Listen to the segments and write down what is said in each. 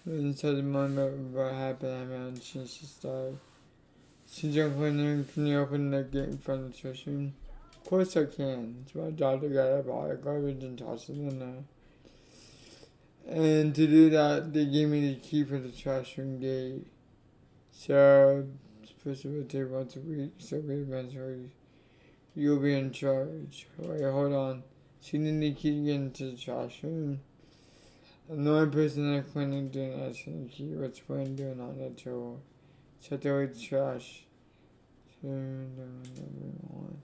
And so the moment what happened, I haven't since the start. Since you're cleaning, can you open the gate in front of the trash room? Of course I can. It's my job to get up all the garbage and toss it in there. And to do that, they gave me the key for the trash room gate. So, supposed to rotate once a week, so we eventually, you'll be in charge. Wait, hold on. So you need the key to get into the trash room. I'm the only person in the clinic doing that, so the key, what's when doing on that tool. Set away the trash. So, everyone.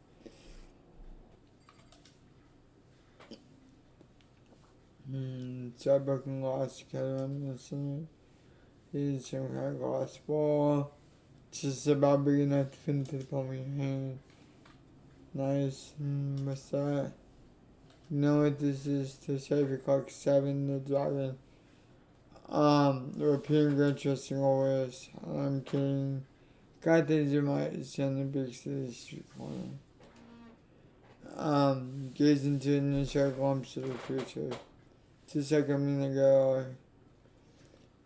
So broken glass together on the center. Use some kind of glass ball. Just about big enough to fit into the palm of your hand. Nice. What's that? You know what this is? To save your clock 7, the dragon. The repeating good trusting always. I'm kidding. God, these are my son the big city street corner. Gaze into an initial glimpse of the future. Just like a minute ago,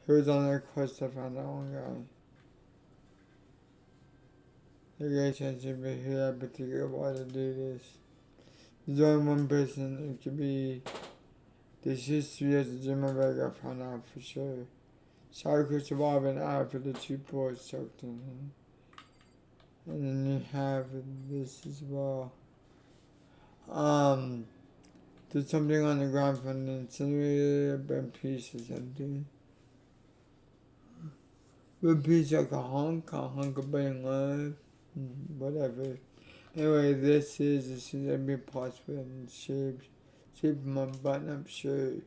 he was on their quest to find that one guy. The guy chance to be here, but to get why to do this. There's only one person it could be. This history as a gym of I found out for sure. Sorry could survive an hour for the 2 boys soaked in him. And then you have this as well. There's something on the ground from the incinerator, but piece is empty. But piece like a hunk of being left. Whatever. Anyway, this is every possible in shape of my button up shirt.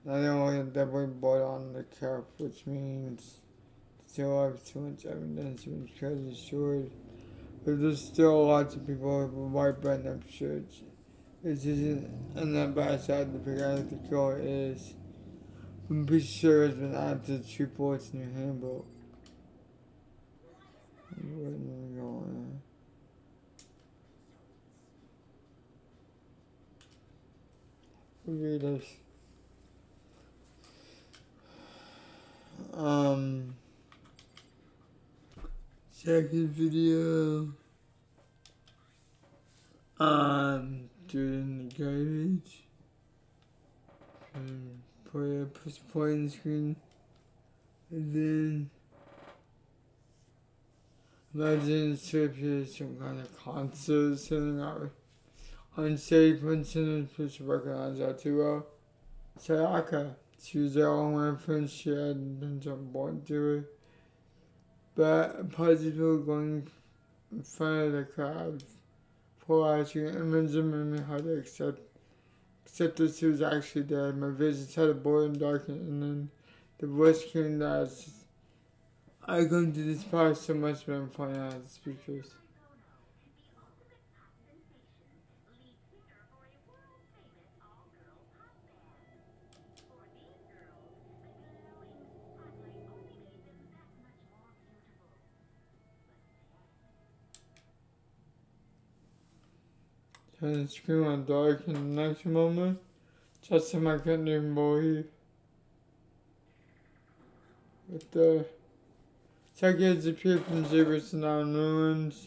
I don't definitely bought on the cap, which means still have too much evidence which crazy short. But there's still lots of people with white button up shirts. This isn't on that bad side to figure out what the cure is. I'm pretty sure it's been added to the 2 bullets in your handbook. Where are we going? Read this. Second video. Doing the garbage. Push play on the screen. And then imagine it's here some kind of concert something out unsafe when sinners push recognize that too well. Sayaka. She was the only one friend she had been born to her. But positive people going in front of the crowd for asking image made me hard to accept that she was actually dead. My vision had a bored and darkened, and then the voice came that I come to this part so much when I'm pointing out the speakers. And the screen went dark in the next moment. Just as I couldn't even believe. With the seconds appeared from gibberish and now in ruins.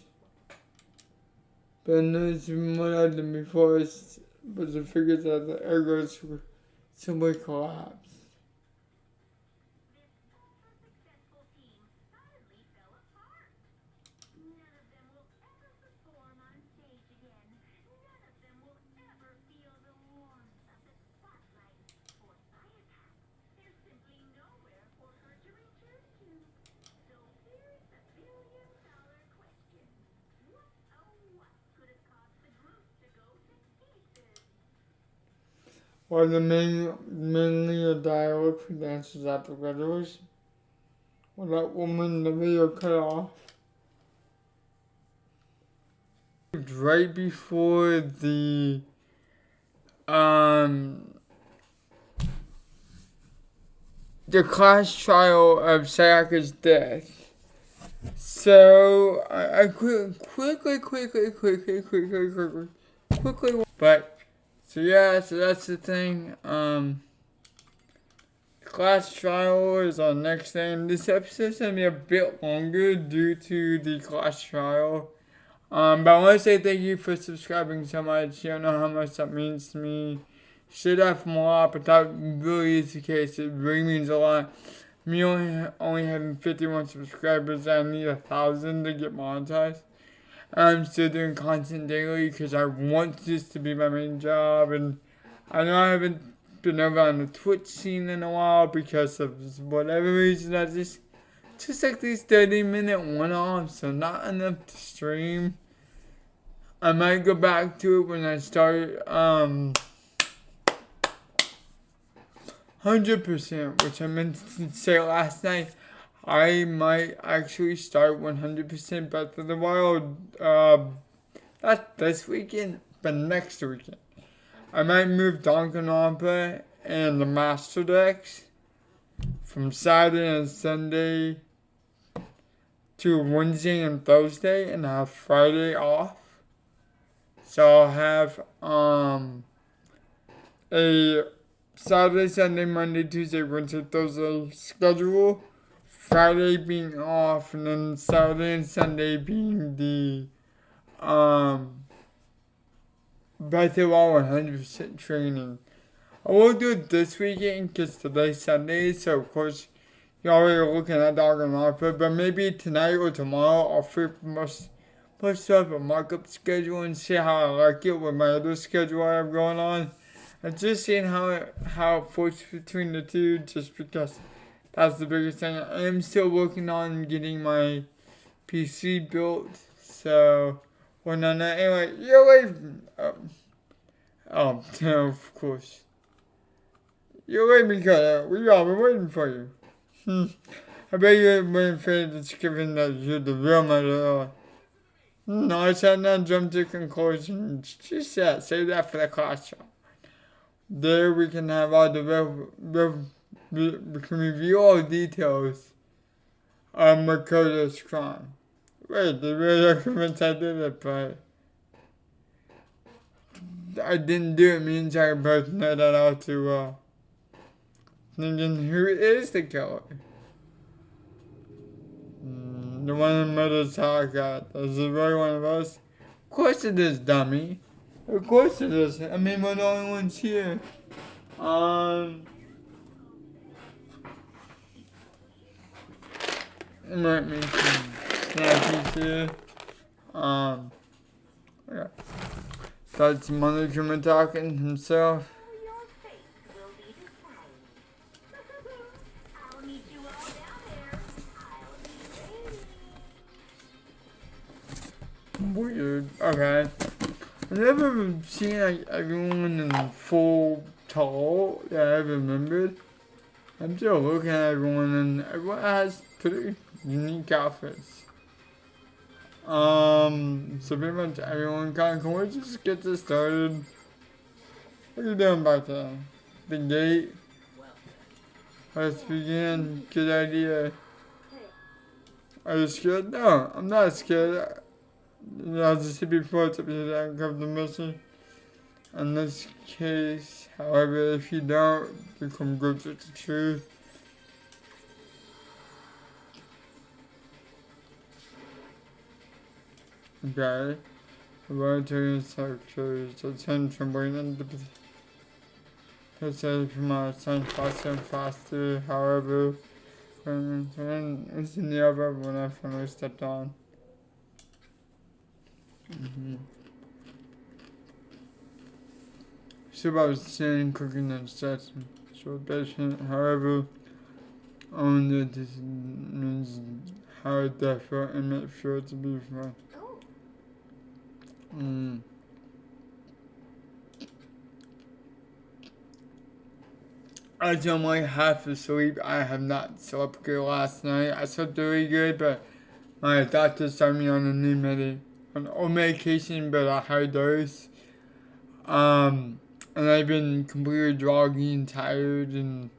But I noticed even more odd than before was the figures that the ergos simply collapsed. While the mainly a dialogue for dances at the graduation. Well, that woman, the video cut off. Right before the class trial of Sayaka's death. So I quickly, but so yeah, so that's the thing. class trial is our next thing. This episode's gonna be a bit longer due to the class trial. But I want to say thank you for subscribing so much. You don't know how much that means to me. Should have more, lot, but that really is the case. It really means a lot. Me only having 51 subscribers, I need 1,000 to get monetized. I'm still doing content daily because I want this to be my main job, and I know I haven't been over on the Twitch scene in a while because of whatever reason. I just like these 30-minute one-offs, so not enough to stream. I might go back to it when I start 100%, which I meant to say last night. I might actually start 100% Breath of the Wild, not this weekend, but next weekend. I might move Danganronpa and the Master Decks from Saturday and Sunday to Wednesday and Thursday, and have Friday off. So I'll have a Saturday, Sunday, Monday, Tuesday, Wednesday, Thursday schedule. Friday being off, and then Saturday and Sunday being the Breath of the Wild 100% training. I won't do it this weekend because today's Sunday, so of course you're already looking at Danganronpa, but maybe tonight or tomorrow I'll flip most up a markup schedule and see how I like it with my other schedule I have going on. And just seeing how it floats between the two, just because that's the biggest thing. I am still working on getting my PC built, so well, no, anyway, you're waiting. Of course. You're waiting because we all been waiting for you. I bet you're waiting for it, just given that you're the real mother. No, I said not jump to conclusions. Just save that for the class trial. There we can have all the we can review all the details of Makoto's crime. Wait, they really are convinced I did it, but I didn't do it. Me and Jack both know that all too well. Thinking, who is the killer? The one in Mother's Hawkeye. Is it really one of us? Of course it is, dummy. Of course it is. I mean, we're the only ones here. It might make some snackies here. Yeah. That's Monokuma talking himself. Weird. Okay. I've never seen like everyone in full tall that I remembered. I'm still looking at everyone, and everyone has pretty unique outfits. So pretty much everyone can we just get this started? What are you doing back there? The gate? Let's begin. Good idea. Are you scared? No, I'm not scared. I'll just see before it's up to the outcome of the mission. In this case, however, if you don't become good with the truth, okay, the voluntary secretary's attention bringing the percentage from our son faster and faster, however, when it's in the other when I finally stepped on. So I was standing cooking and such so patient, however, only this means how different and make sure to be fun. As I'm like half asleep, I have not slept good last night. I slept really good, but my doctor started me on a new medication, but a high dose. And I've been completely groggy and tired, and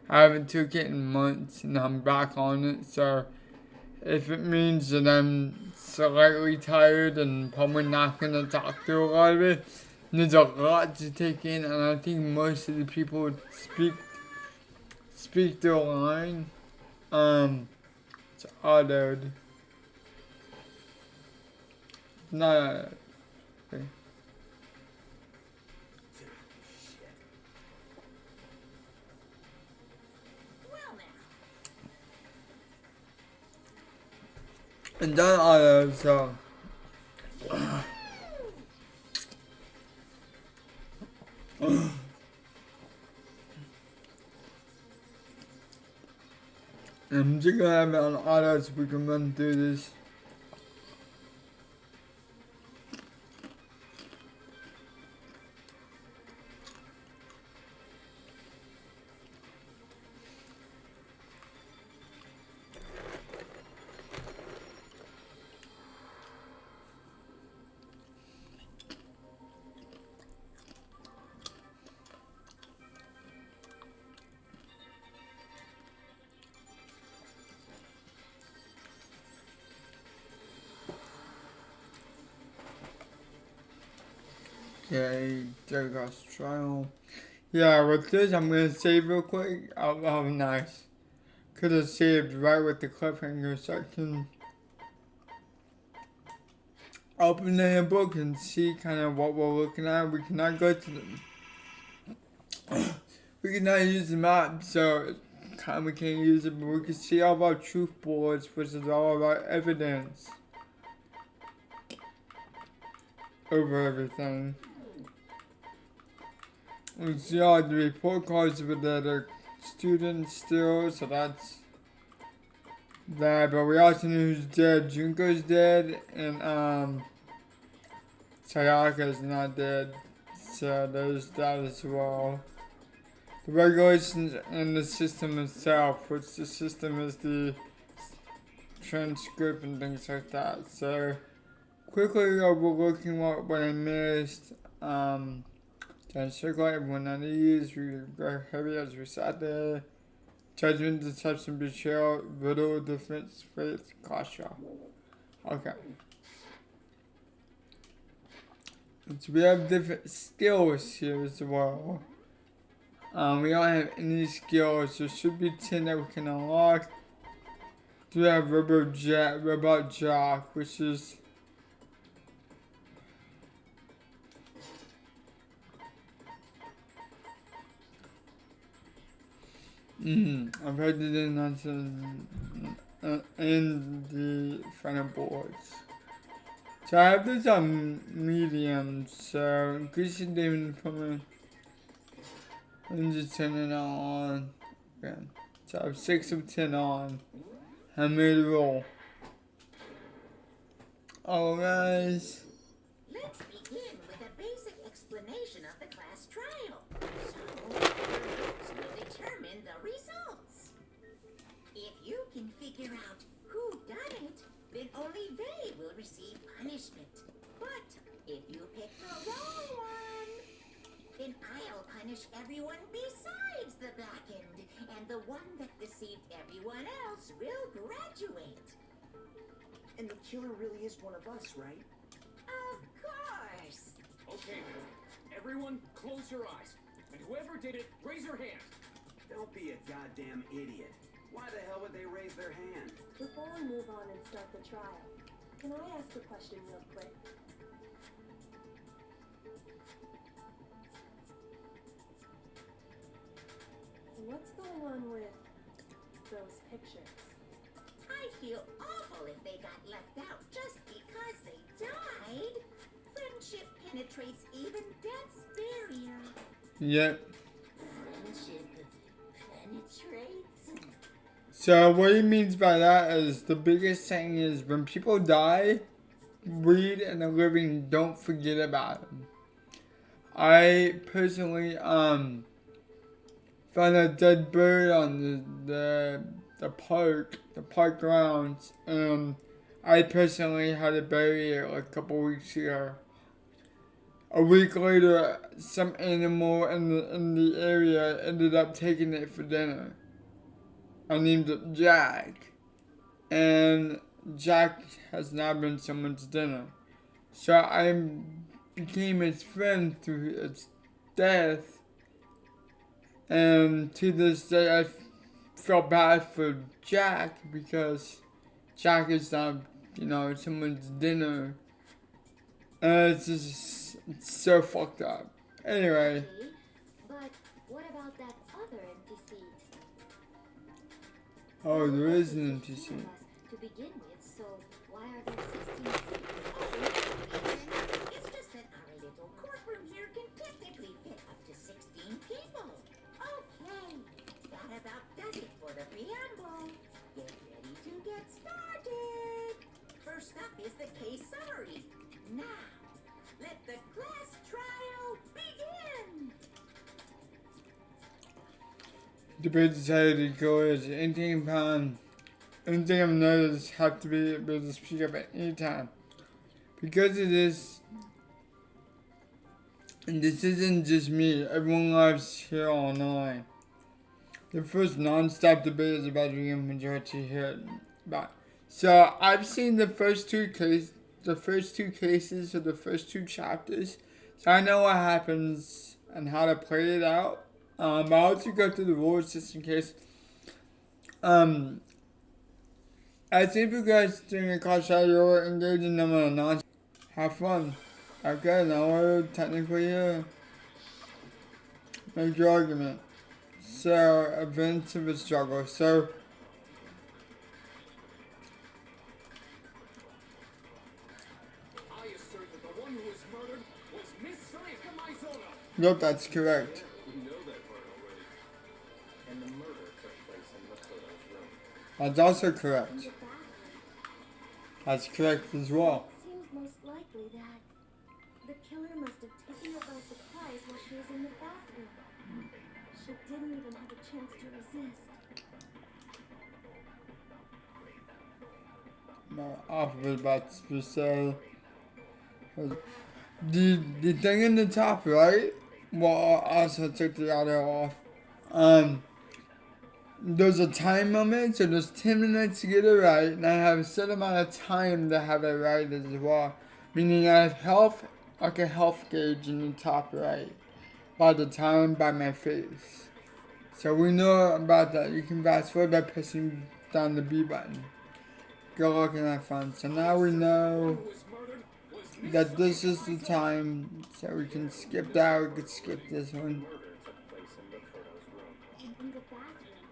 I haven't took it in months, and I'm back on it. So if it means that I'm slightly tired and probably not gonna talk through a lot of it, there's a lot to take in, and I think most of the people speak the line, it's autoed. Not. Okay. And done auto, so. I'm just gonna have it on auto so we can run through this. Okay, Darkhouse trial. Yeah, with this, I'm gonna save real quick. Oh, nice. Could have saved right with the cliffhanger section. Open the handbook and see kind of what we're looking at. We cannot go to the. We cannot use the map, so kind of we can't use it, but we can see all of our truth boards, which is all of our evidence over everything. We see all the report cards with the other students still, so that's that. But we also know who's dead. Junko's dead, and Sayaka's not dead, so there's that as well. The regulations and the system itself, which the system is the transcript and things like that. So quickly overlooking what I missed. Then circle everyone on these. We go heavy as we sat there. Judgment, deception, betrayal, riddle, defense, faith, caution. Okay. So we have different skills here as well. We don't have any skills. There should be 10 that we can unlock. Do we have Robot Jock, which is I've heard it in the front boards. So I have this on medium, so increase it even from a. I'm just turning it on. Okay. So I have 6 of 10 on. I made a roll. Oh guys. Let's begin with a basic explanation of the class trial. So will determine the results. If you can figure out who done it, then only they will receive punishment. But if you pick the wrong one, then I'll punish everyone besides the blackened, and the one that deceived everyone else will graduate. And the killer really is one of us, right? Of course. Okay, then. Everyone, close your eyes. And whoever did it, raise your hand. Don't be a goddamn idiot. Why the hell would they raise their hand? Before we move on and start the trial, can I ask a question real quick? What's going on with those pictures? I feel awful if they got left out just because they died. Friendship penetrates even death's barrier. Yep. Friendship penetrates. So what he means by that is the biggest thing is when people die, Reed and the living don't forget about them. I personally found a dead bird on the park grounds, and I personally had to bury it like a couple weeks ago. A week later, some animal in the area ended up taking it for dinner. I named it Jack, and Jack has now been someone's dinner. So I became his friend through its death, and to this day I felt bad for Jack because Jack is not, someone's dinner. And it's so fucked up. Anyway. Okay, but what about that other empty seat? Oh, there There is were an empty 16 seat. of us to begin with, so why are there 16 seats? It's just that our little courtroom here can technically fit up to 16 people. Okay, that about does it for the preamble. Get ready to get started. First up is the case summary. Now, let the class trial begin. Debate decided to go as anything I've noticed have to be able to speak up at any time. Because of this, and this isn't just me, everyone lives here online. The first non-stop debate is about the majority here. So I've seen the first two cases of the first two chapters, so I know what happens and how to play it out. I'll also go through the rules just in case. As if you guys during a class trial you're engaged in them or not, have fun. Okay, now we're technically make your argument. So, events of a struggle. So, I assert that the one who was murdered was Miss Sayaka Maizono. yep, that's correct. We know that part already. And the murder took place in Makoto's room. That's also In correct. the bathroom. That's correct as well. It seems most likely that the killer must have taken her by surprise while she was in the bathroom. She didn't even have a chance to resist. My alphabet about to say. The thing in the top right, well, I also took the other off. There's a time limit, so there's 10 minutes to get it right, and I have a set amount of time to have it right as well. Meaning I have health, like a health gauge in the top right, by the time by my face. So we know about that. You can fast forward by pressing down the B button. Go look at that fun. So now we know Who was murdered was Miss that this Sayaka is the Maizono. time, so we can skip that. We could skip this one. Murder took place in Makoto's room. In the bathroom.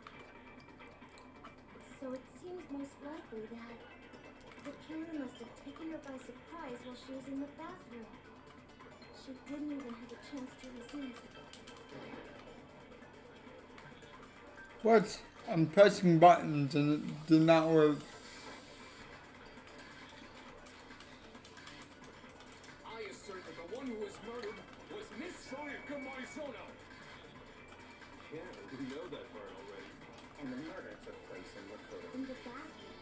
So it seems most likely that the killer must have taken her by surprise while she was in the bathroom. She didn't even have a chance to resist. What? I'm pressing buttons and it did not work. I assert that the one who was murdered was Miss Sayaka Maizono. Yeah, we know that part already. And the murder took place in Makoto's In the bathroom.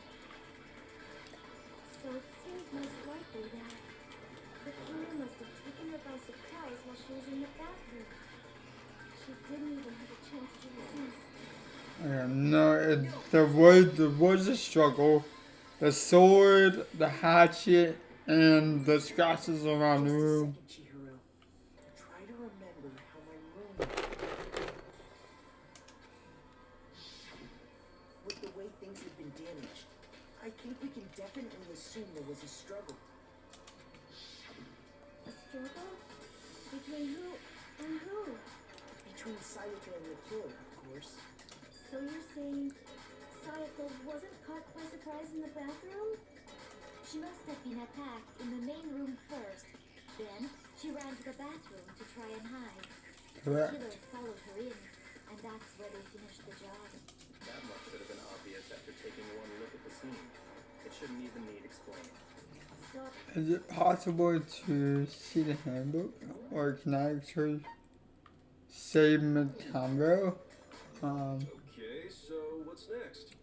So it seems most likely that the killer must have taken her by surprise while she was in the bathroom. She didn't even have a chance to resist. No, there was a struggle. The sword, the hatchet, and the scratches around the room. Chihiro. Try to remember how my room. With the way things have been damaged, I think we can definitely assume there was a struggle. A struggle? Between who and who? Between Sayaka and the killer, of course. So you're saying Sayaka wasn't caught by surprise in the bathroom? She must have been attacked in the main room first. Then she ran to the bathroom to try and hide. The Correct. killer followed her in, and that's where they finished the job. That much should have been obvious after taking one look at the scene. It shouldn't even need explaining. So Is it possible to see the handbook? Or can I actually save my combo? Okay, so what's next?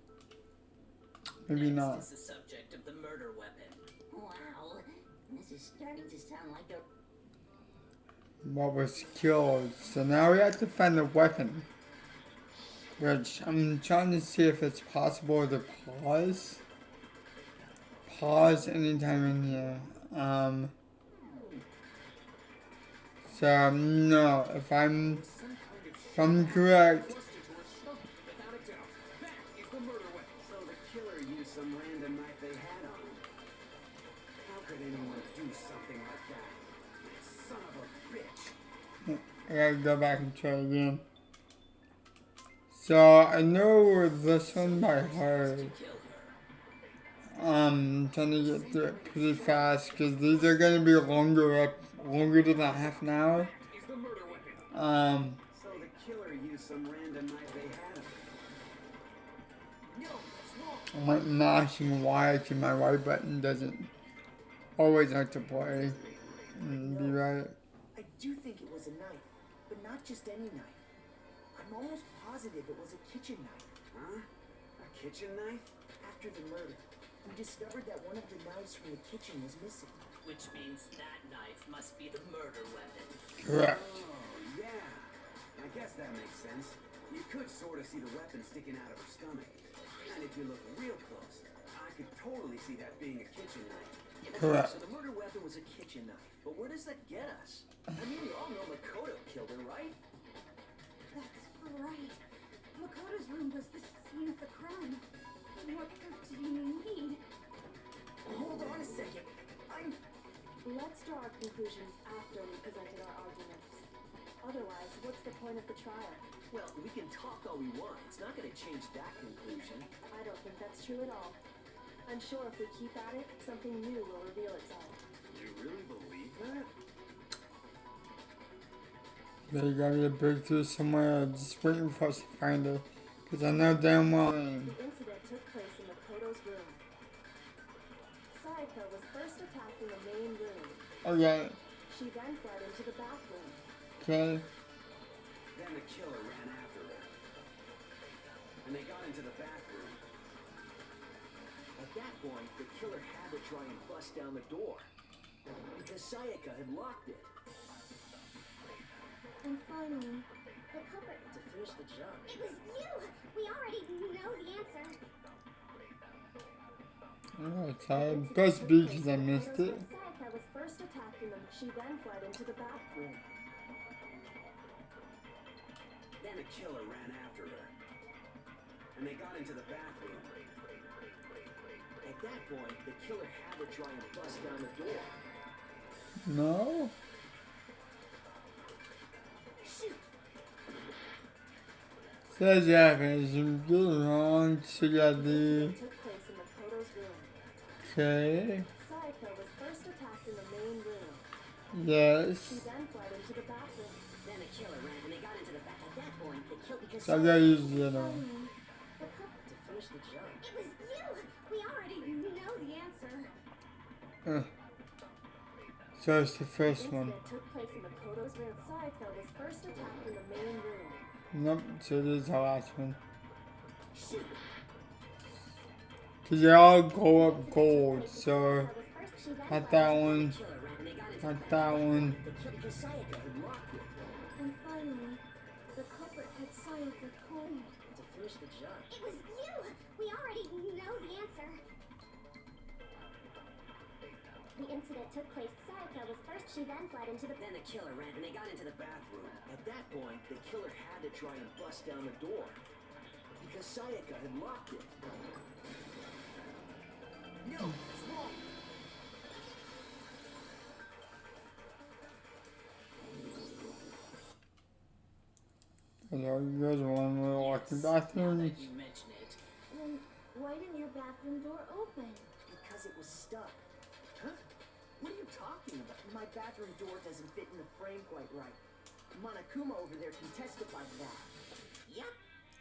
Maybe Next not. is the subject of the murder weapon. Wow, this is starting to sound like a What was killed? So now we have to find the weapon. Which I'm trying to see if it's possible to pause. Pause anytime in here. So no, if I'm correct, Thrust into her stomach, without a doubt. used some random knife they had on them. How could anyone do something like that? Son of a bitch. I gotta go back and try again. So I know this one by heart. To kill her. Trying to get through it pretty fast because these are gonna be longer than a half an hour. Is the murder weapon. So the killer used some random knife they had on them. No, that's wrong. I'm like mashing Y to my right button doesn't always have to play and be right. I do think it was a knife, but not just any knife. I'm almost positive it was a kitchen knife. Huh? A kitchen knife? After the murder, we discovered that one of the knives from the kitchen was missing. Which means that knife must be the murder weapon. Correct. Oh, yeah. I guess that makes sense. You could sort of see the weapon sticking out of her stomach. And if you look real close, I could totally see that being a kitchen knife. Correct. So the murder weapon was a kitchen knife. But where does that get us? I mean, we all know Makoto killed her, right? That's right. Makoto's room was the scene of the crime. What proof do you need? Hold on a second. Let's draw our conclusions after we presented our arguments. Otherwise, what's the point of the trial? Well, we can talk all we want. It's not going to change that conclusion. I don't think that's true at all. I'm sure if we keep at it, something new will reveal itself. You really believe that? They gotta be a breakthrough somewhere. I'm just waiting for us to find it. Because I know damn well. The incident took place in Makoto's room. Sayaka was first attacked in the main room. Okay. She then fled into the bathroom. Okay. Then the killer ran after her. And they got into the bathroom. At that point, the killer had to try and bust down the door. Because Sayaka had locked it. And finally, the culprit. To finish the job. It was you! We already know the answer. Alright, so it must be because I missed it. Sayaka was first attacked in the... She then fled into the bathroom. Then the killer ran after her. And they got into the bathroom. At that point, the killer had to try and bust down the door. No? Says happens. I'm getting wrong. So you got the. Took place in Makoto's room. Okay. Sayaka was first attacked in the main room. Yes. She then fled into the bathroom. Then the killer ran and they got into the back. At that point, the killer because So I gotta use the other one. Finally, the culprit. To finish the job. It was you! We already know the answer. So it's the first one. Incident took place in Makoto's room. Sayaka was first attacked in the main room. Nope, so it is the last one. Cause they all go up gold, so not that one, not that one. Because Sayaka had locked it. And finally, the culprit had Sayaka cornered. To finish the job. It was you! We already know the answer. The incident took place. Sayaka was first. She then fled into the... Then the killer ran and they got into the Bathroom. At that point, the killer had to try and bust down the door. Because Sayaka had locked it. No, it's wrong. Hello, you guys want to walk the Now bathroom? that you mention it, Then why didn't your bathroom door open? Because it was stuck. Huh? What are you talking about? My bathroom door doesn't fit in the frame quite right. Monokuma over there can testify to that. Yep,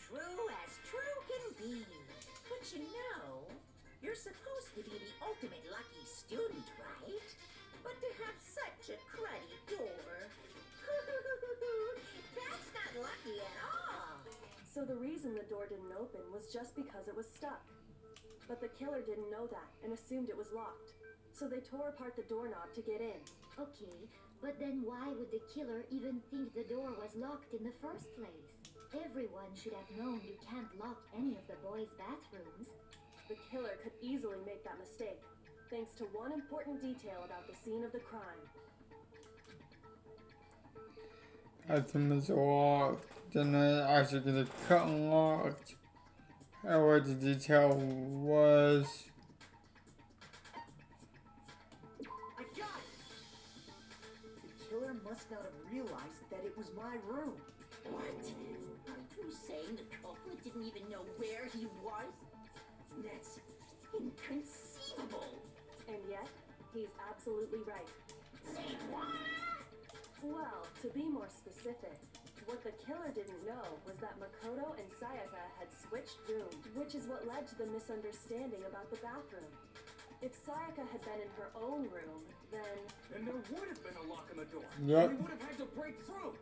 true as true can be. But you know, you're supposed to be the ultimate lucky student, right? But to have such a cruddy door. That's not lucky at all. So the reason the door didn't open was just because it was stuck. But the killer didn't know that and assumed it was locked. So they tore apart the doorknob to get in. Okay, but then why would the killer even think the door was locked in the first place? Everyone should have known you can't lock any of the boys' bathrooms. The killer could easily make that mistake, thanks to one important detail about the scene of the crime. Bathroom is locked. Then I actually get it cut and locked. and what the detail was. I got it! The killer must not have realized that it was my room. What? Are you saying the culprit didn't even know where he was? That's inconceivable. And yet, he's absolutely right. Say what? Well, to be more specific, what the killer didn't know was that Makoto and Sayaka had switched rooms, which is what led to the misunderstanding about the bathroom. If Sayaka had been in her own room, then... Then there would have been a lock on the door. Yep. We would have had to break through.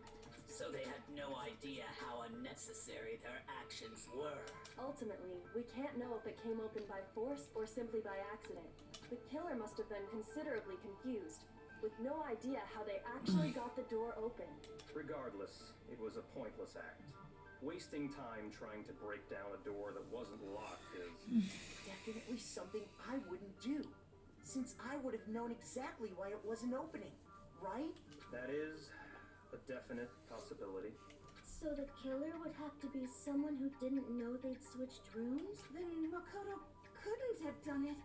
So they had no idea how unnecessary their actions were. Ultimately, we can't know if it came open by force or simply by accident. The killer must have been considerably confused, with no idea how they actually got the door open. Regardless, it was a pointless act. Wasting time trying to break down a door that wasn't locked is... Definitely something I wouldn't do, since I would have known exactly why it wasn't opening, right? That is a definite possibility. So the killer would have to be someone who didn't know they'd switched rooms? Then Makoto couldn't have done it.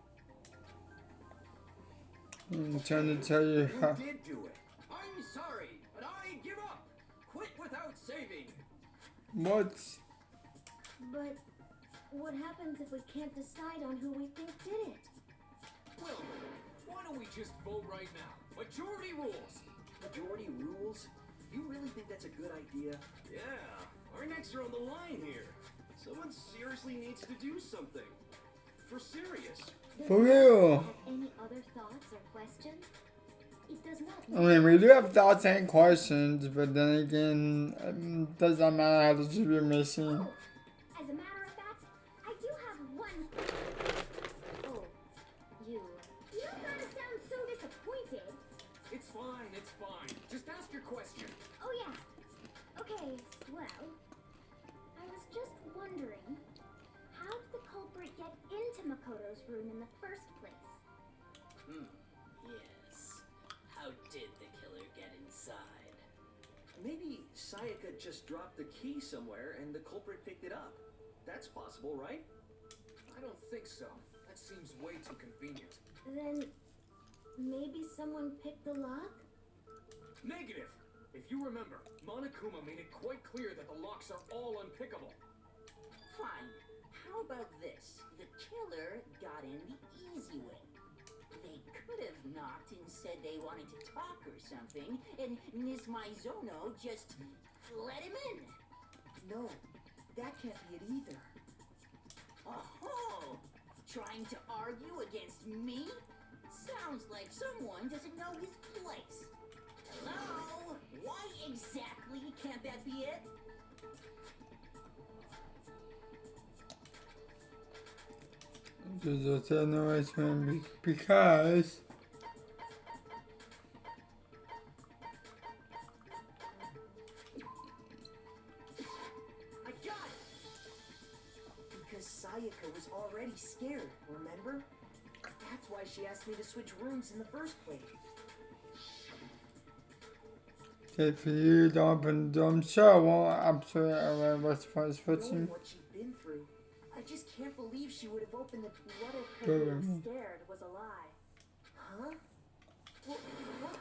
I'm trying to tell you Who how. did do it? I'm sorry, but I give up. Quit without saving. What? But what happens if we can't decide on who we think did it? Well, why don't we just vote right now? Majority rules. Majority rules? You really think that's a good idea? Yeah, our necks are on the line here. Someone seriously needs to do something. For serious. For real. Have any other thoughts or questions? It does not I mean, we do have thoughts and questions, but then again, it doesn't matter how much we're missing. Oh, as a matter of fact, I do have one. Oh, you. You gotta sound so disappointed. It's fine, it's fine. Just ask your question. Oh yeah. Okay, well, I was just wondering, how did the culprit get into Makoto's room in the first place? Yes. How did the killer get inside? Maybe Sayaka just dropped the key somewhere and the culprit picked it up. That's possible, right? I don't think so. That seems way too convenient. Then maybe someone picked the lock? Negative. If you remember, Monokuma made it quite clear that the locks are all unpickable. Fine. How about this? The killer got in the easy way. They could have knocked and said they wanted to talk or something, and Ms. Maizono just let him in. No, that can't be it either. Oh, trying to argue against me? Sounds like someone doesn't know his place. Hello? Why exactly can't that be it? Just tell no reason because. I got it! Because Sayaka was already scared, remember? That's why she asked me to switch rooms in the first place. Good for you, dumb show. Well, I'm sorry, what's Knowing what she'd been through, I just can't believe she would have opened the... What if her being scared was a lie? Huh? What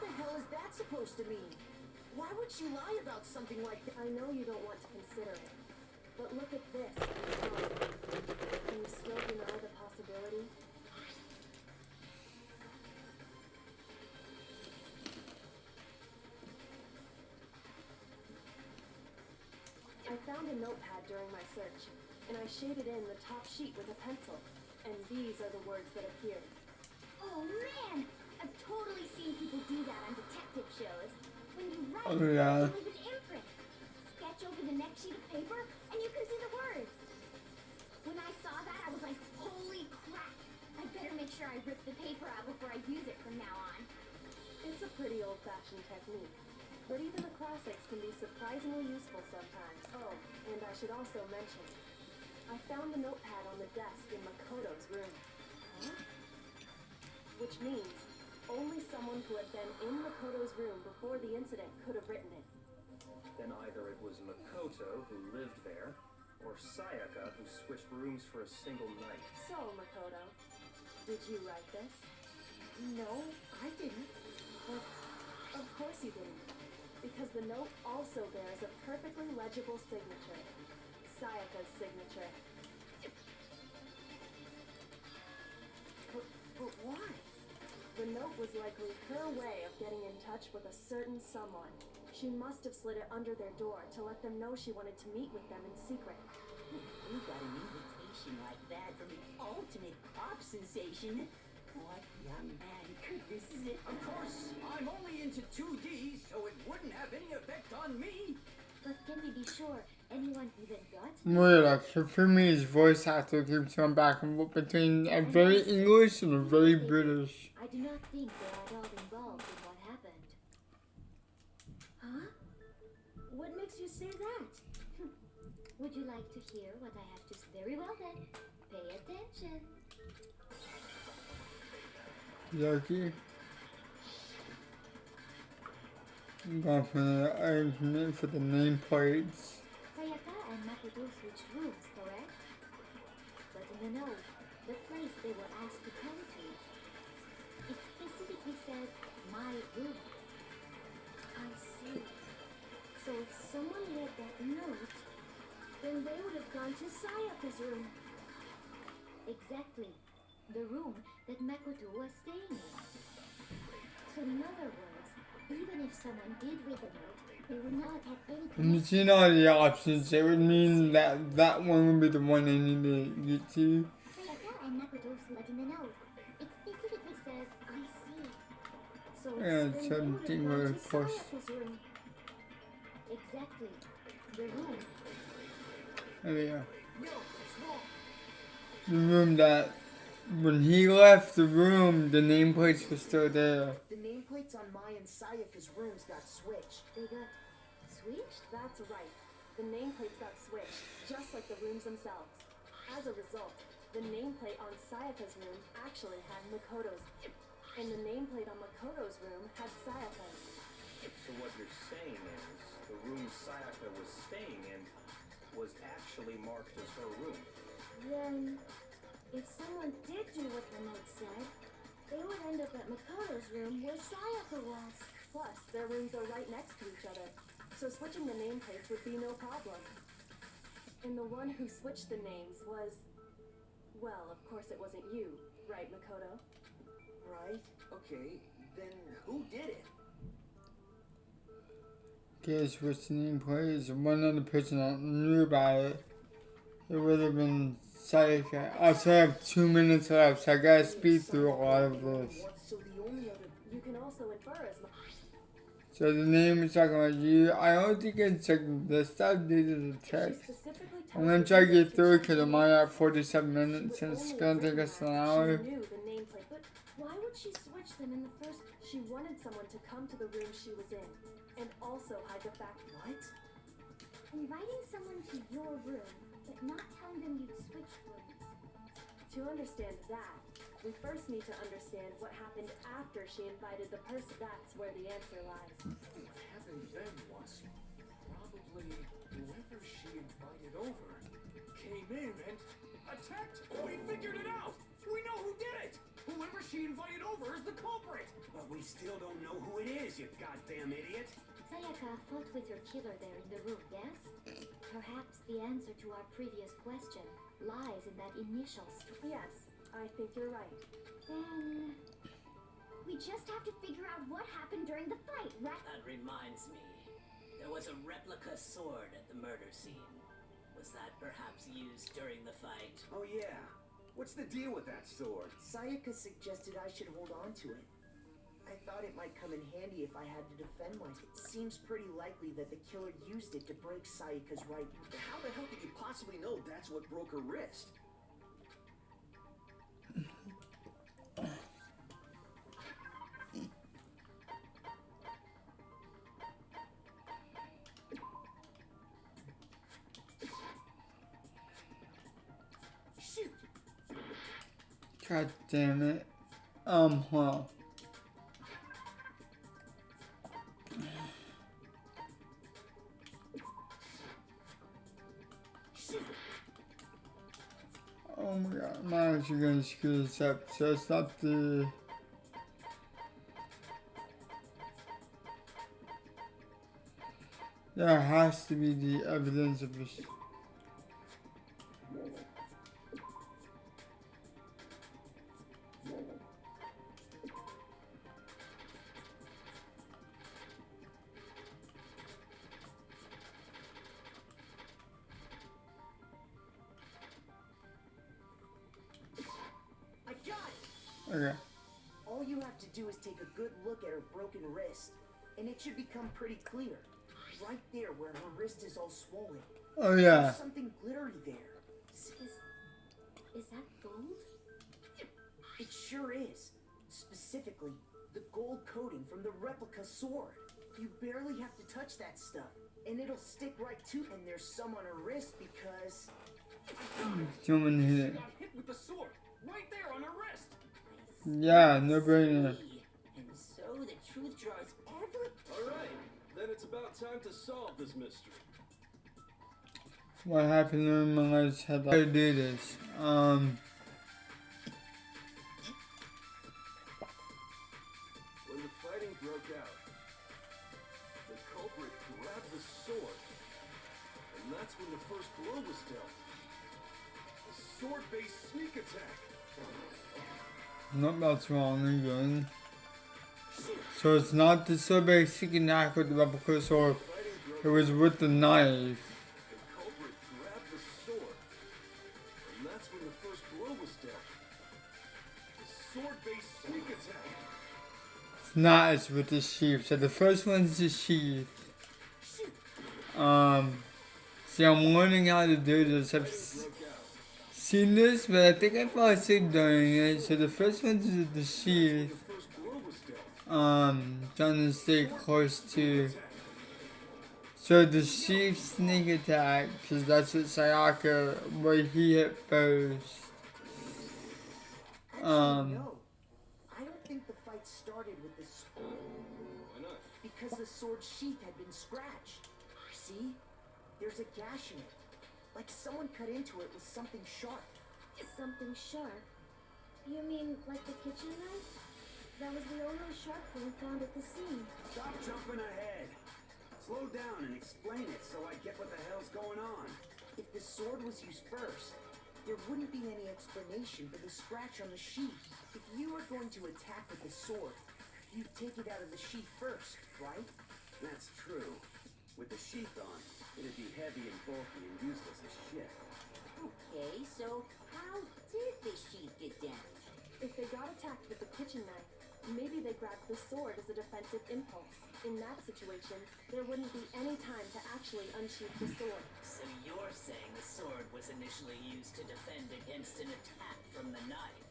the hell is that supposed to mean? Why would she lie about something like that? I know you don't want to consider it, but look at this. Can you still deny the possibility? I found a notepad during my search, and I shaded in the top sheet with a pencil, and these are the words that appeared. Oh man! I've totally seen people do that on detective shows. When you write, Oh, yeah. you leave an imprint. Sketch over the next sheet of paper, and you can see the words. When I saw that, I was like, holy crap! I better make sure I rip the paper out before I use it from now on. It's a pretty old-fashioned technique, but even the classics can be surprisingly useful sometimes. Oh, and I should also mention, I found the notepad on the desk in Makoto's room. Huh? Which means only someone who had been in Makoto's room before the incident could have written it. Then either it was Makoto who lived there, or Sayaka, who switched rooms for a single night. So, Makoto, did you write this? No, I didn't. Well, of course you didn't. Because the note also bears a perfectly legible signature. Sayaka's signature. But why? The note was likely her way of getting in touch with a certain someone. She must have slid it under their door to let them know she wanted to meet with them in secret. You got an invitation like that from the ultimate pop sensation. What young man could resist? Of course, I'm only into 2D, so it wouldn't have any effect on me. But can we be sure anyone even got? Weird, for me, his voice actor keeps going back and forth between a very English and a very British. I do not think they are at all involved in what happened. Huh? What makes you say that? Would you like to hear what I have to say? Very well then. Pay attention. Yucky. I'm going for the argument for the nameplates. Sayaka and Makoto switched rooms, correct? But in the note, the place they were asked to come to, it specifically says, my room. I see. So if someone read that note, then they would have gone to Sayaka's room. Exactly. The room that Makoto was staying in. So in other words, even if someone did read the note, they would not have any When you see all the options, it would mean that that one would be the one they need to get to. Sayaka and Makoto but in the note, it specifically says, I see. So Yeah, then it's they would have something gone where, to of course. Sayaka's room. Exactly. The room. There we go. No, it's wrong. The room that, when he left the room, the nameplates were still there. The nameplates on Mai and Sayaka's rooms got switched. They got switched? That's right. The nameplates got switched, just like the rooms themselves. As a result, the nameplate on Sayaka's room actually had Makoto's, and the nameplate on Makoto's room had Sayaka's. So what you're saying is, the room Sayaka was staying in was actually marked as her room. Then, if someone did do what the note said, they would end up at Makoto's room where Sayaka was. Plus, their rooms are right next to each other, so switching the nameplates would be no problem. And the one who switched the names was... Well, of course it wasn't you, right, Makoto? Right, okay, then who did it? Guess what's the nameplates? One other person that knew about it. It would have been Sayaka. I still have 2 minutes left, so I gotta speed through a lot of this. So the only other... You can also infer as much. So the name is talking about you. I don't think it's checking this. That needed a text. I'm gonna try to get through it because I'm only at 47 minutes and it's gonna take us an hour. She knew the nameplate, but why would she switch them in the first? She wanted someone to come to the room she was in, and also hide the fact. What? Inviting someone to your room, but not telling them you'd switch rooms. To understand that, we first need to understand what happened after she invited the person. That's where the answer lies. What happened then was probably whoever she invited over came in and attacked. We figured it out! We know who did it! Whoever she invited over is the culprit! But we still don't know who it is, you goddamn idiot. Sayaka fought with her killer there in the room, yes? Perhaps the answer to our previous question lies in that initial Yes, I think you're right. Then we just have to figure out what happened during the fight, right? That reminds me. There was a replica sword at the murder scene. Was that perhaps used during the fight? Oh yeah. What's the deal with that sword? Sayaka suggested I should hold on to it. I thought it might come in handy if I had to defend myself. It seems pretty likely that the killer used it to break Sayaka's right. How the hell could you possibly know that's what broke her wrist? Shoot! God damn it. Hold on. Shoot! Oh my god, I'm actually gonna screw this up. So it's not the. There has to be the evidence of this. I got it! Okay. All you have to do is take a good look at her broken wrist, and it should become pretty clear. Right there where her wrist is all swollen. Oh yeah. There's something glittery there. Is that gold? It sure is. Specifically, the gold coating from the replica sword. You barely have to touch that stuff, and it'll stick right to. And there's some on her wrist because. Someone hit it. Got hit with the sword right there on her wrist. Yeah, no brainer. And so the truth draws ever. All right, then it's about time to solve this mystery. What happened in my last head? I do this. When the fighting broke out, the culprit grabbed the sword, and that's when the first blow was dealt. A sword-based sneak attack. Nope, that's wrong again. So it's not the so basic attack with the replica sword. It was with the knife. The culprit grabbed the sword, and that's when the first blow was dealt. A sword-based sneak attack. It's not, it's with the sheath. So the first one's the sheath. See, I'm learning how to do this. I've seen this, but I think I fell asleep during it. So the first one's the sheath. Trying to stay close to. So the sheath sneak attack, because that's what Sayaka, where he hit first. No. I don't think the fight started with the sword. Why not? Because the sword's sheath had been scratched. See? There's a gash in it. Like someone cut into it with something sharp. Something sharp? You mean like the kitchen knife? That was the only sharp thing found at the scene. Stop jumping ahead. Slow down and explain it so I get what the hell's going on. If the sword was used first, there wouldn't be any explanation for the scratch on the sheath. If you were going to attack with the sword, you'd take it out of the sheath first, right? That's true. With the sheath on, it'd be heavy and bulky and useless as shit. Okay, so how did the sheath get damaged? If they got attacked with the kitchen knife, maybe they grabbed the sword as a defensive impulse. In that situation, there wouldn't be any time to actually unsheath the sword. So you're saying the sword was initially used to defend against an attack from the knife?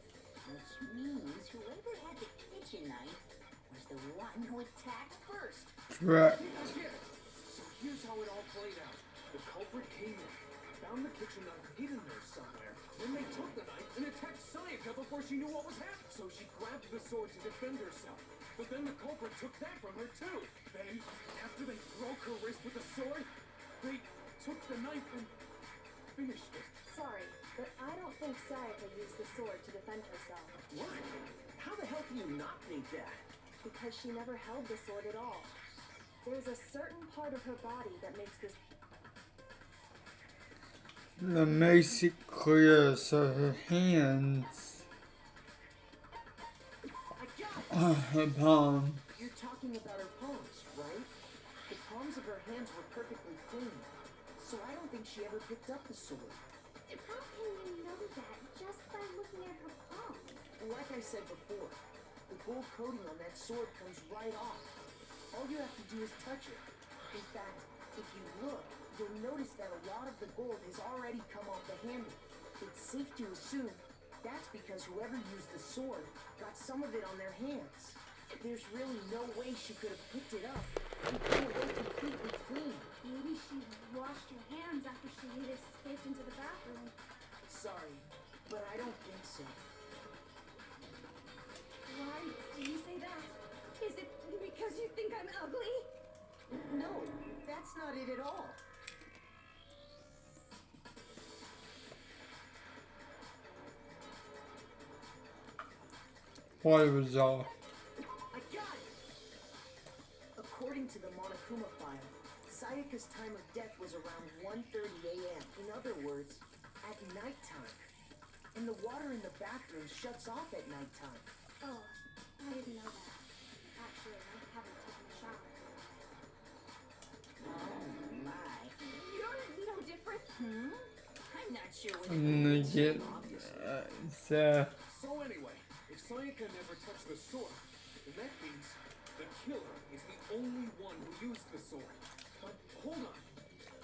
Which means whoever had the kitchen knife was the one who attacked first. Correct. Okay, so here's how it all played out. The culprit came in, found the kitchen knife hidden there somewhere. Then they took the knife and attacked Sayaka before she knew what was happening. So she grabbed the sword to defend herself. But then the culprit took that from her too. Then, after they broke her wrist with the sword, they took the knife and finished it. Sorry, but I don't think Sayaka used the sword to defend herself. What? How the hell can you not think that? Because she never held the sword at all. There's a certain part of her body that makes this. That makes it clear. So her hands. Her palm. You're talking about her palms, right? The palms of her hands were perfectly clean, so I don't think she ever picked up the sword. How can you know that just by looking at her palms? Like I said before, the gold coating on that sword comes right off. All you have to do is touch it. In fact, if you look, you'll notice that a lot of the gold has already come off the handle. It's safe to assume that's because whoever used the sword got some of it on their hands. There's really no way she could have picked it up and come away completely clean. Maybe she washed her hands after she had escaped into the bathroom. Sorry, but I don't think so. Why do you say that? Is it because you think I'm ugly? No, that's not it at all. What was off? I got it! According to the Monokuma file, Sayaka's time of death was around 1:30 a.m. In other words, at nighttime. And the water in the bathroom shuts off at nighttime. Oh, I didn't know that. Actually, I haven't taken a shower. Oh my. You're no different. I'm not sure what And they get So anyway, if Sayaka never touched the sword, then that means the killer is the only one who used the sword. But hold on.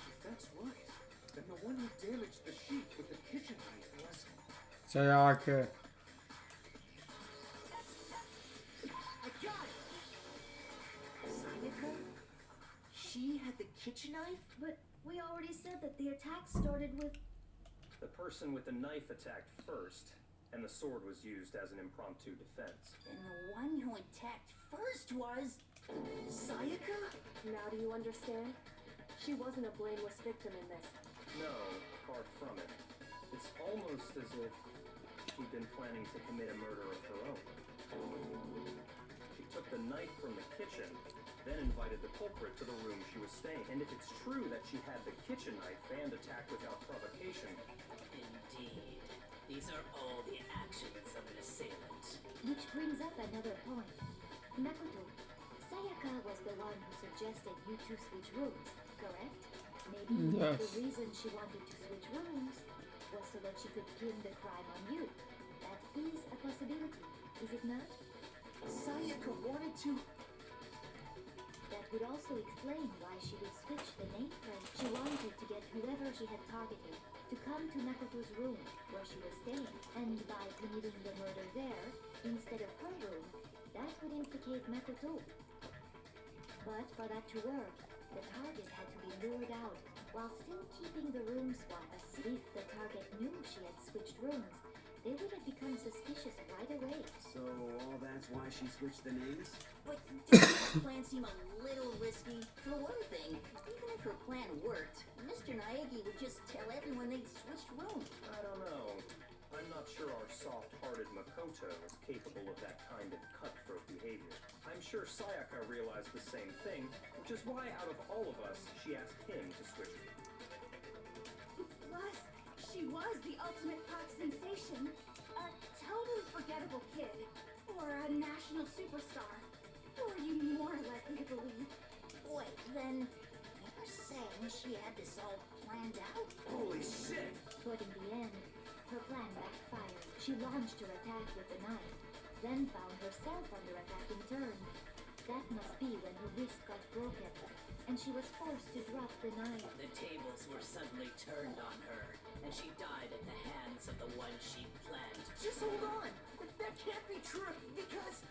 If that's right, then the one who damaged the sheep with the kitchen knife was... Sayaka. I got it! Sayaka? She had the kitchen knife? But we already said that the attack started with... The person with the knife attacked first, and the sword was used as an impromptu defense. And the one who attacked first was... Sayaka? Now do you understand? She wasn't a blameless victim in this. No, far from it. It's almost as if she'd been planning to commit a murder of her own. She took the knife from the kitchen, then invited the culprit to the room she was staying. And if it's true that she had the kitchen knife and attacked without provocation, Indeed. These are all the actions of an assailant. Which brings up another point. Makoto, Sayaka was the one who suggested you two switch rooms, correct? Maybe Yes. the reason she wanted to switch rooms was so that she could pin the crime on you. That is a possibility, is it not? Sayaka wanted to... That would also explain why she would switch the nameplate. She wanted to get whoever she had targeted to come to Makoto's room where she was staying, and by committing the murder there instead of her room, that would implicate Makoto. But for that to work, the target had to be lured out while still keeping the room swap. If the target knew she had switched rooms, they would have become suspicious right away. So all that's why she switched the names? But doesn't her plan seem a little risky? For one thing, even if her plan worked, Mr. Naegi would just tell everyone they'd switched rooms. I don't know. I'm not sure our soft-hearted Makoto is capable of that kind of cutthroat behavior. I'm sure Sayaka realized the same thing, which is why out of all of us, she asked him to switch. Plus, she was the ultimate pop sensation. A totally forgettable kid. Or a national superstar. Who are you more likely to believe? Wait, then you're saying she had this all planned out? Holy shit! But in the end, her plan backfired. She launched her attack with the knife, then found herself under attack in turn. That must be when her wrist got broken, and she was forced to drop the knife. The tables were suddenly turned on her, and she died at the hands of the one she planned. Just hold on! That can't be true, because...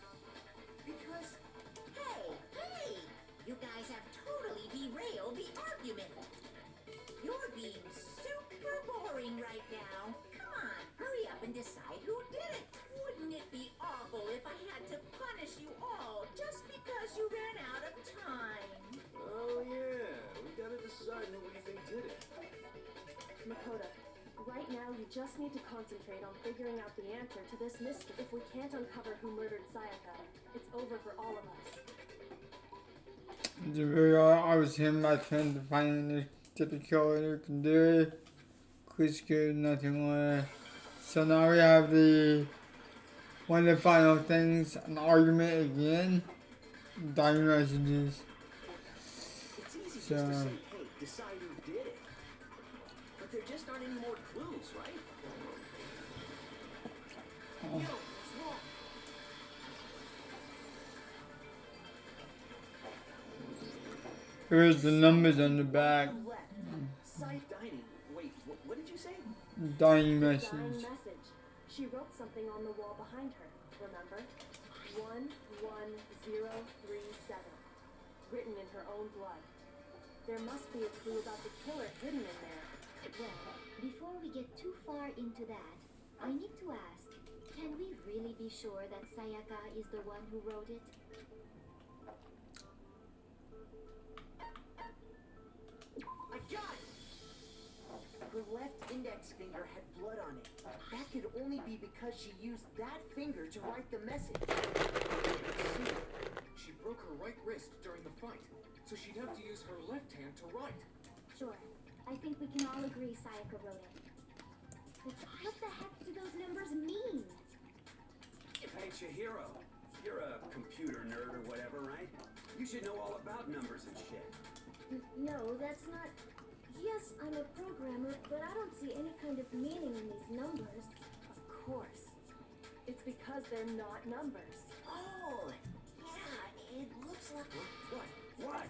Hey! You guys have totally derailed the argument. You're being super boring right now. Come on, hurry up and decide who did it. Wouldn't it be awful if I had to punish you all just because you ran out of time? Oh yeah, we gotta decide who we think did it. Makoto, right now you just need to concentrate on figuring out the answer to this mystery. If we can't uncover who murdered Sayaka, it's over for all of us. The video I was him by trying to find the typical who can do it. Quiz good, nothing less. So now we have one of the final things, an argument again. Dying messages. It's easy just So, to say, hey, decide who did it. But there just aren't any more clues, right? Yo, what's wrong? here's the numbers on the back. Left. Side dining. Wait, what did you say? Dying Dying message. message. She wrote something on the wall behind her, remember? 11037. Written in her own blood. There must be a clue about the killer hidden in there. Well, before we get too far into that, I need to ask, can we really be sure that Sayaka is the one who wrote it? I got it! Her left index finger had blood on it. That could only be because she used that finger to write the message. See, she broke her right wrist during the fight, so she'd have to use her left hand to write. Sure. I think we can all agree Sayaka wrote it. But what the heck do those numbers mean? Hey, Chihiro. You're a computer nerd or whatever, right? You should know all about numbers and shit. No, that's not... Yes, I'm a programmer, but I don't see any kind of meaning in these numbers. Of course. It's because they're not numbers. Oh, yeah, it looks like... What?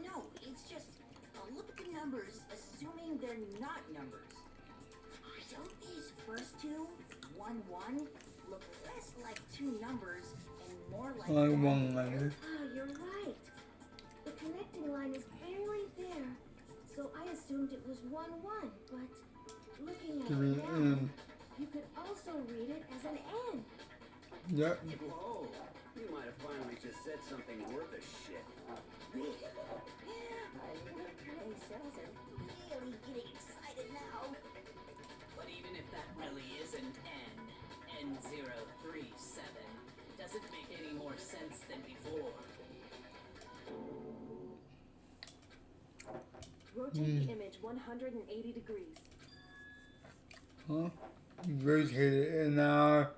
No, it's just... look at the numbers, assuming they're not numbers. Don't these first two, 1, 1, look less like two numbers and more like... One letter. Ah, you're right. The connecting line is barely there, so I assumed it was 1, 1, but looking at Give me it now, N. you could also read it as an N. Yep. Whoa. You might have finally just said something worth a shit. Hey, Cells are really getting excited now. But even if that really is an N037, doesn't make any more sense than before. Rotate the image 180 degrees. Huh? Rotate it, and now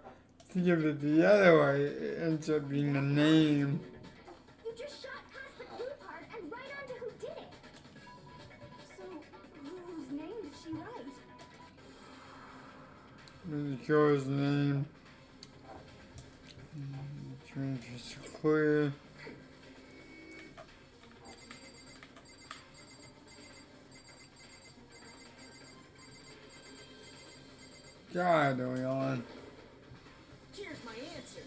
think of it the other way, it ends up being a name. You just shot past the clue part and right onto who did it. So, whose name did she write? The girl's name. Change is clear. God, Leon. Here's my answer.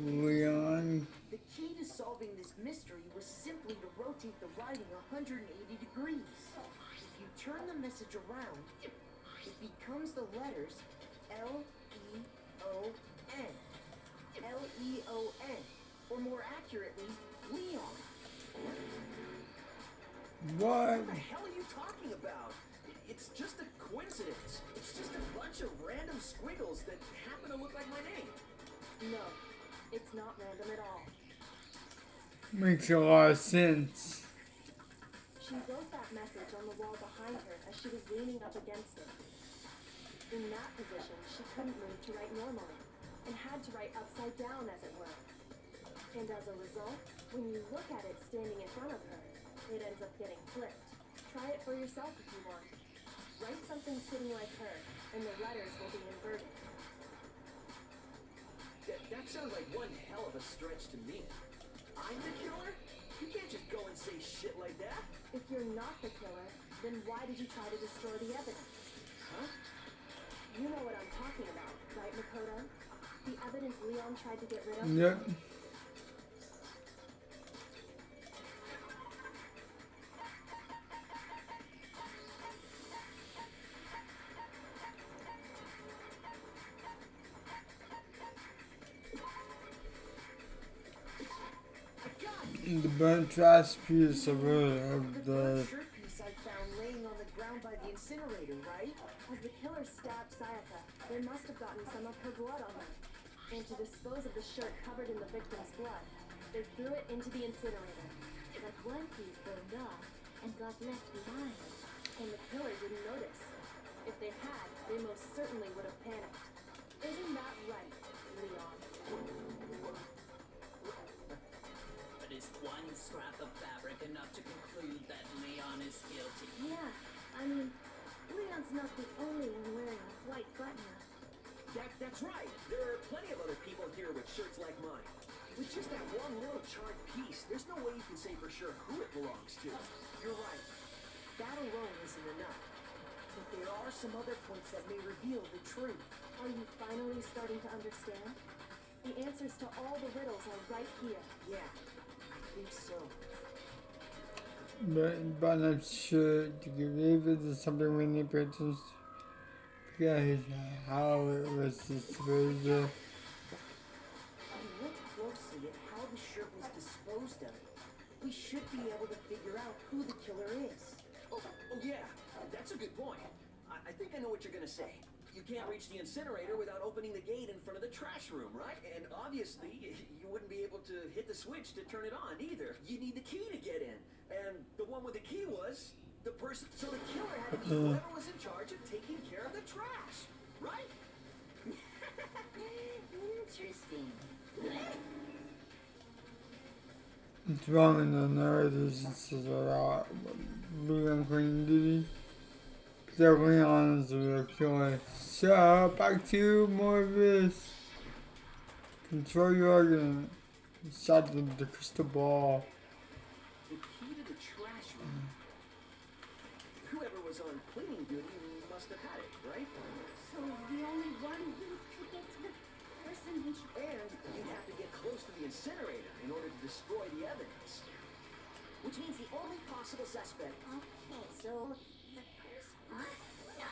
Leon. The key to solving this mystery was simply to rotate the writing 180 degrees. If you turn the message around, it becomes the letters L-E-O-N. L-E-O-N. Or more accurately, Leon. What? What the hell are you talking about? It's just a coincidence. It's just a bunch of random squiggles that happen to look like my name. No, it's not random at all. Makes a lot of sense. She wrote that message on the wall behind her as she was leaning up against it. In that position, she couldn't move to write normally, and had to write upside down, as it were. And as a result, when you look at it standing in front of her, it ends up getting flipped. Try it for yourself if you want. Write something sitting like her, and the letters will be inverted. That sounds like one hell of a stretch to me. I'm the killer? You can't just go and say shit like that. If you're not the killer, then why did you try to destroy the evidence? Huh? You know what I'm talking about, right, Makoto? The evidence Leon tried to get rid of? Yep. The burnt trash piece of the shirt piece I found laying on the ground by the incinerator, right? As the killer stabbed Sayaka, they must have gotten some of her blood on them. And to dispose of the shirt covered in the victim's blood, they threw it into the incinerator. But one piece burned off and got left behind. And the killer didn't notice. If they had, they most certainly would have panicked. Isn't that right, Leon? But is one scrap of fabric enough to conclude that Leon is guilty? Yeah, I mean, Leon's not the only one wearing a white button-up. That's right. There are plenty of other people here with shirts like mine. With just that one little charred piece, there's no way you can say for sure who it belongs to. You're right. That alone isn't enough. But there are some other points that may reveal the truth. Are you finally starting to understand? The answers to all the riddles are right here. Yeah, I think so. but I'm sure to believe it is something we need to because how it was disposed of. I looked closely at how the shirt was disposed of. We should be able to figure out who the killer is. Oh yeah. That's a good point. I think I know what you're gonna say. You can't reach the incinerator without opening the gate in front of the trash room, right? And obviously, you wouldn't be able to hit the switch to turn it on either. You need the key to get in. And the one with the key was the person. So the killer had to be whoever was in charge of taking care of the trash, right? Interesting. What's wrong in the narrative? This is a lot. Being clean duty. Definitely honest with the killer. So, back to more of this. Control your argument. Shot the crystal ball. The key to the trash room. Whoever was on cleaning duty must have had it, right? So the only one who could get to the person who And you'd have to get close to the incinerator in order to destroy the evidence. Which means the only possible suspect. Okay, so the person. No.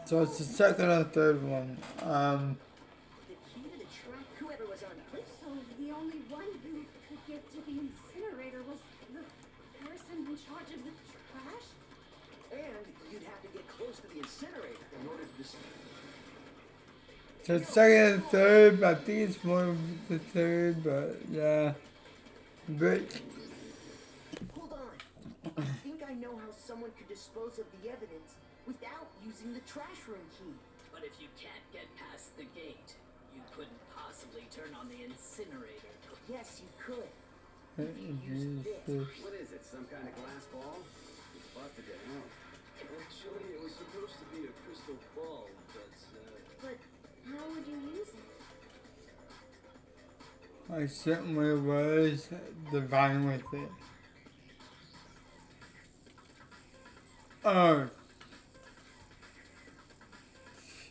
So it's the second or third one. The key to the track. Whoever was on clean. So the only one who could get to the incinerator was the person in charge of the trash? And you'd have to get close to the incinerator in order to destroy. So it's second and third, but I think it's more of the third, but yeah. Break. Hold on. I think I know how someone could dispose of the evidence without using the trash room key. But if you can't get past the gate, you couldn't possibly turn on the incinerator. Yes, you could. What is it, some kind of glass ball? It's busted it out. Actually, it was supposed to be a crystal ball, but But how would you use it? I certainly was divine with it. Oh.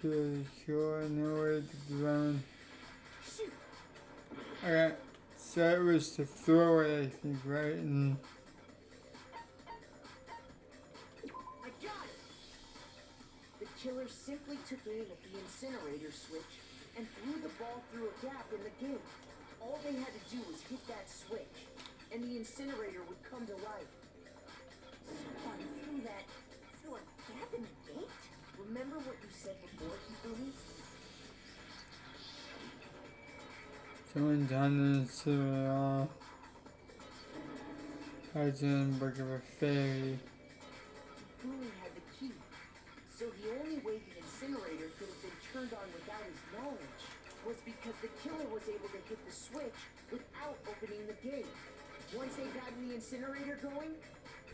Sure, no way to divine. Okay, so it was to throw it, I think, right? And I got it! The killer simply took aim at the incinerator switch and threw the ball through a gap in the gate. All they had to do was hit that switch, and the incinerator would come to life. Someone threw a gap in the gate? Remember what you said before, Hifumi? someone done this to Heisenberg of a fairy. Hifumi had the key, so the only way the incinerator could have been turned on without his knowledge was because the killer was able to hit the switch without opening the gate. Once they got the incinerator going,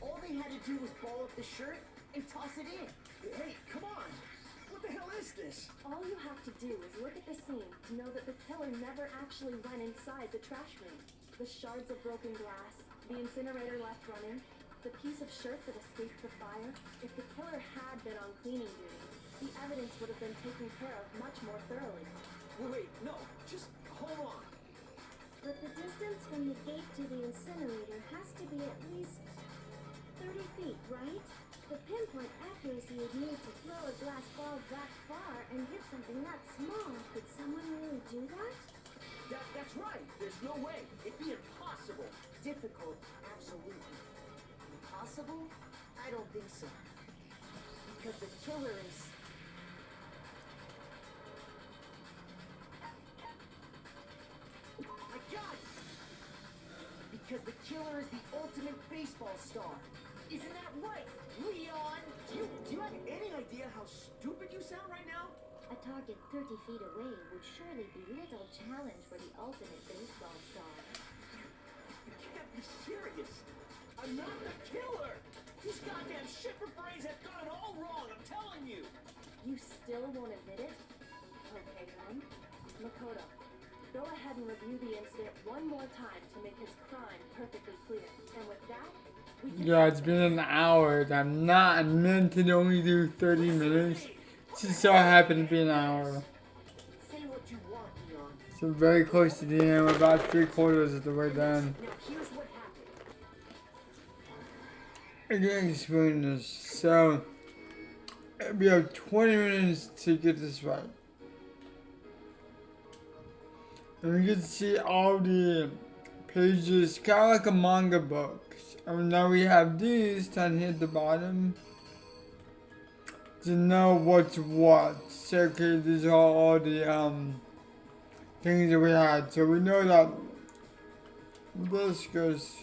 all they had to do was ball up the shirt and toss it in. Hey, come on! What the hell is this? All you have to do is look at the scene to know that the killer never actually went inside the trash room. The shards of broken glass, the incinerator left running, the piece of shirt that escaped the fire. If the killer had been on cleaning duty, the evidence would have been taken care of much more thoroughly. Wait, no, just hold on. But the distance from the gate to the incinerator has to be at least 30 feet, right? The pinpoint accuracy you'd need to throw a glass ball that far and hit something that small. Could someone really do that? That's right. There's no way. It'd be impossible. Difficult, absolutely. Impossible? I don't think so. Because the killer is... My God! Because the killer is the ultimate baseball star. Isn't that right, Leon? Do you have any idea how stupid you sound right now? A target 30 feet away would surely be little challenge for the ultimate baseball star. You can't be serious. I'm not the killer. These goddamn shipper brains have got it all wrong, I'm telling you. You still won't admit it? Okay then. Makoto, go ahead and review the incident one more time to make his crime perfectly clear. And with that, we can... Yeah, it's been an hour. I meant to only do 30 minutes. It just so happened to be an hour. Say what you want, Leon. So very close to the end. We're about 3/4 of the way done. Now here's what happened. I can explain this. So we have 20 minutes to get this right. And we get to see all the pages, kind of like a manga book. And now we have these down here at the bottom to know what's what. So okay, these are all the things that we had. So we know that this goes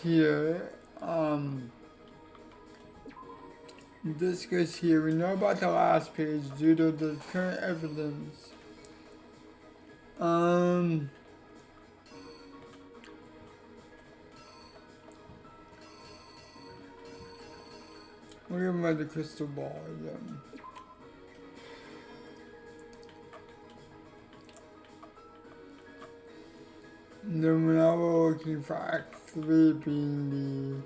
here. This goes here. We know about the last page due to the current evidence. We're gonna the crystal ball again. And then now we're looking for Act 3 being the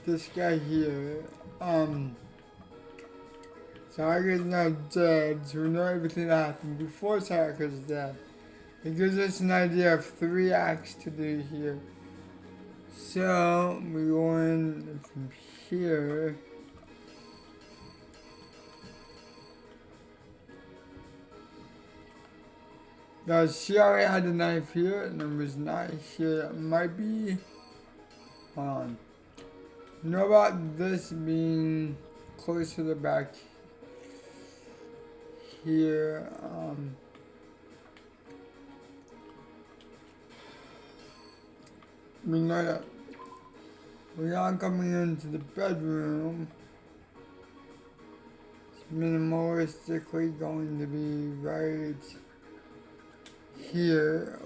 this guy here. Sayaka's now dead, so we know everything that happened before Sayaka's dead. It gives us an idea of 3 acts to do here. So we go in from here. Now she already had a knife here, and there was a knife here that might be. Hold on. You know about this being close to the back here. We know that we are coming into the bedroom. It's minimalistically going to be right here.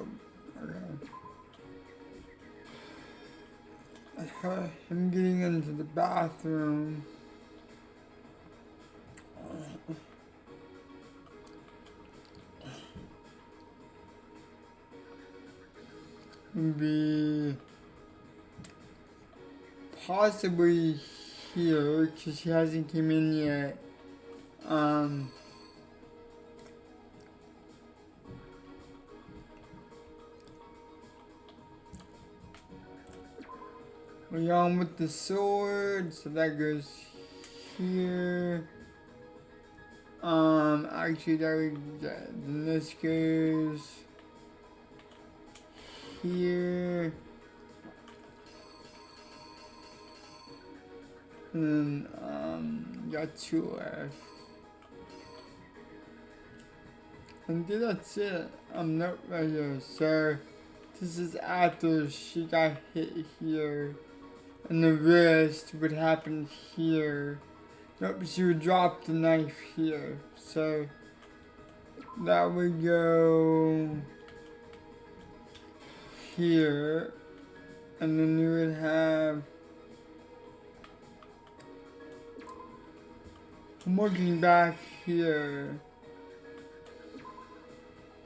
Okay. Him getting into the bathroom. Be possibly here because she hasn't come in yet. We're on with the sword, so that goes here. Actually, then this goes here. And then, got 2 left. And that's it. Nope, right here. So, this is after she got hit here. And the wrist would happen here. Nope, she would drop the knife here. So, that would go here. And then you would have. I'm looking back here.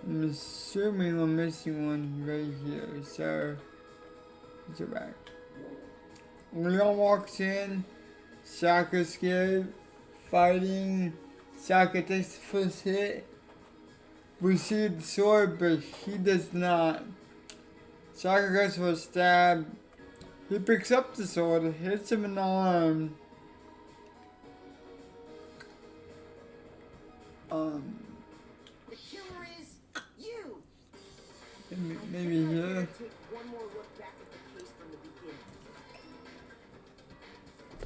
I'm assuming I'm missing one right here. So, let's go back. Leon walks in, Saka's scared, fighting, Saka takes the first hit. We see the sword, but he does not. Saka goes for a stab. He picks up the sword, hits him in the arm. The killer is you! Maybe here. Take one more look back at the case from the beginning.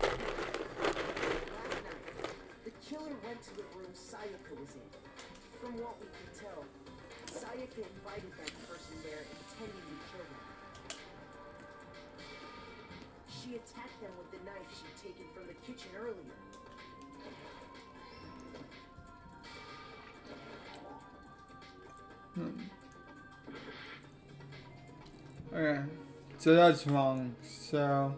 Last night, the killer went to the room Sayaka was in. From what we can tell, Sayaka invited that person there intending to kill them. She attacked them with the knife she'd taken from the kitchen earlier. Okay, so that's wrong. So.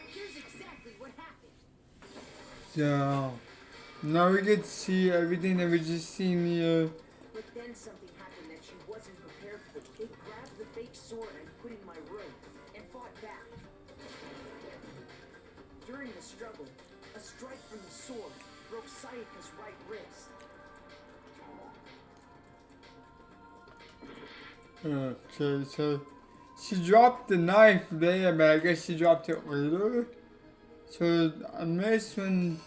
Here's exactly what happened. So. Now we get to see everything that we just seen here. But then something happened that she wasn't prepared for. They grabbed the fake sword and put in my room and fought back. During the struggle, a strike from the sword broke Sayaka's right wrist. Okay, so she dropped the knife there, but I guess she dropped it later. So I missed when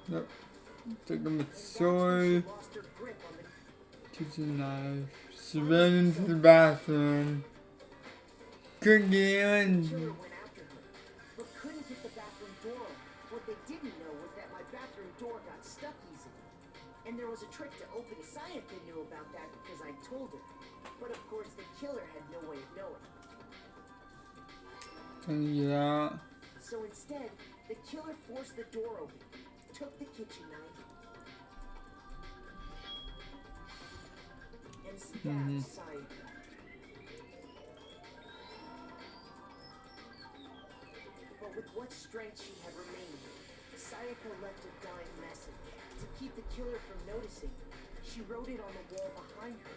Yep. Took him with And sword. that's when she lost her grip on the Took the knife. She ran into the bathroom. Couldn't get killer in. went after her, but couldn't get the bathroom door open. What they didn't know was that my bathroom door got stuck easily. And there was a trick to open it. Sayaka knew about that because I told her. But of course, the killer had no way of knowing. Couldn't get out. So instead, the killer forced the door open, took the kitchen knife, and stabbed Sayaka. But with what strength she had remaining, Sayaka left a dying message. To keep the killer from noticing, she wrote it on the wall behind her.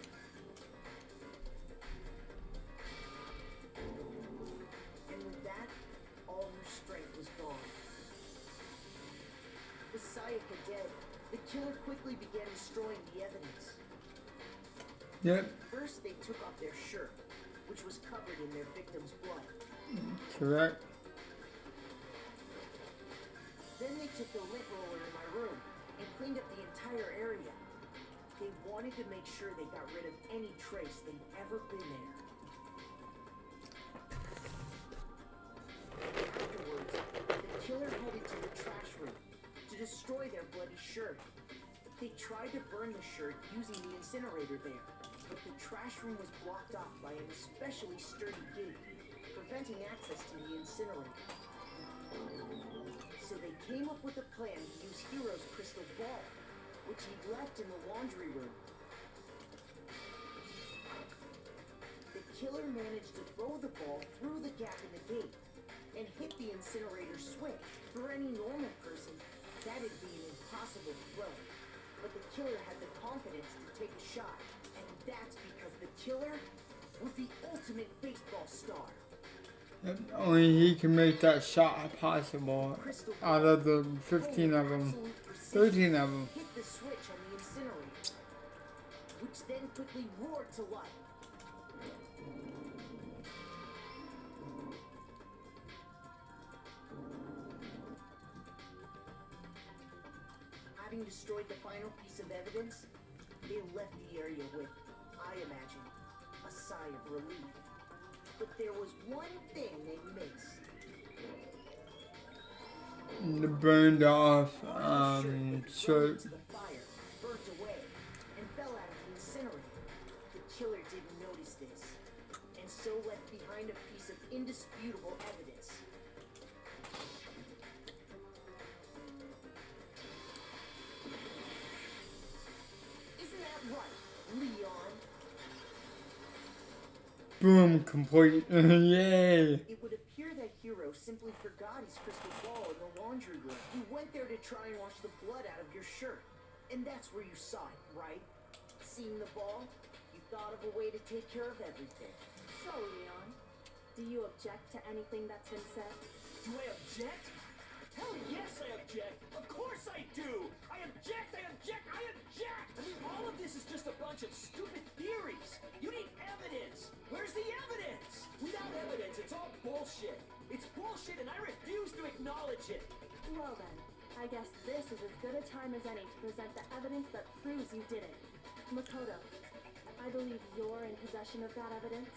And with that, all her strength was gone. With Sayaka dead, the killer quickly began destroying the evidence. Yep. First, they took off their shirt, which was covered in their victim's blood. Correct. Then they took the lint roller in my room and cleaned up the entire area. They wanted to make sure they got rid of any trace they'd ever been there. Afterwards, the killer headed to the trash room to destroy their bloody shirt. They tried to burn the shirt using the incinerator there, but the trash room was blocked off by an especially sturdy gate, preventing access to the incinerator. So they came up with a plan to use Hiro's crystal ball, which he'd left in the laundry room. The killer managed to throw the ball through the gap in the gate and hit the incinerator switch. For any normal person, that'd be an impossible throw. But the killer had the confidence to take a shot, and that's because the killer was the ultimate baseball star. Yep. Only he can make that shot possible. Out of the 15 of them, 13 of them. Hit the switch on the incinerator, which then quickly roared to life. Having destroyed the final piece of evidence, they left the area with, I imagine, a sigh of relief. But there was one thing they missed. The burned off shirt. shirt. The fire burnt away and fell out of the incinerator. The killer didn't notice this, and so left behind a piece of indisputable evidence. Isn't that right, Leon? Boom, complete. Yay. It would appear that Hiro simply forgot his crystal ball in the laundry room. He went there to try and wash the blood out of your shirt. And that's where you saw it, right? Seeing the ball, you thought of a way to take care of everything. So, Leon, do you object to anything that's been said? Do I object? Hell yes, I object. Of course I do. I object. I object. I object. I mean, all of this is just a bunch of stupid theories. You need evidence. Where's the evidence? Without evidence, it's all bullshit. It's bullshit, and I refuse to acknowledge it. Well then, I guess this is as good a time as any to present the evidence that proves you did it. Makoto, I believe you're in possession of that evidence.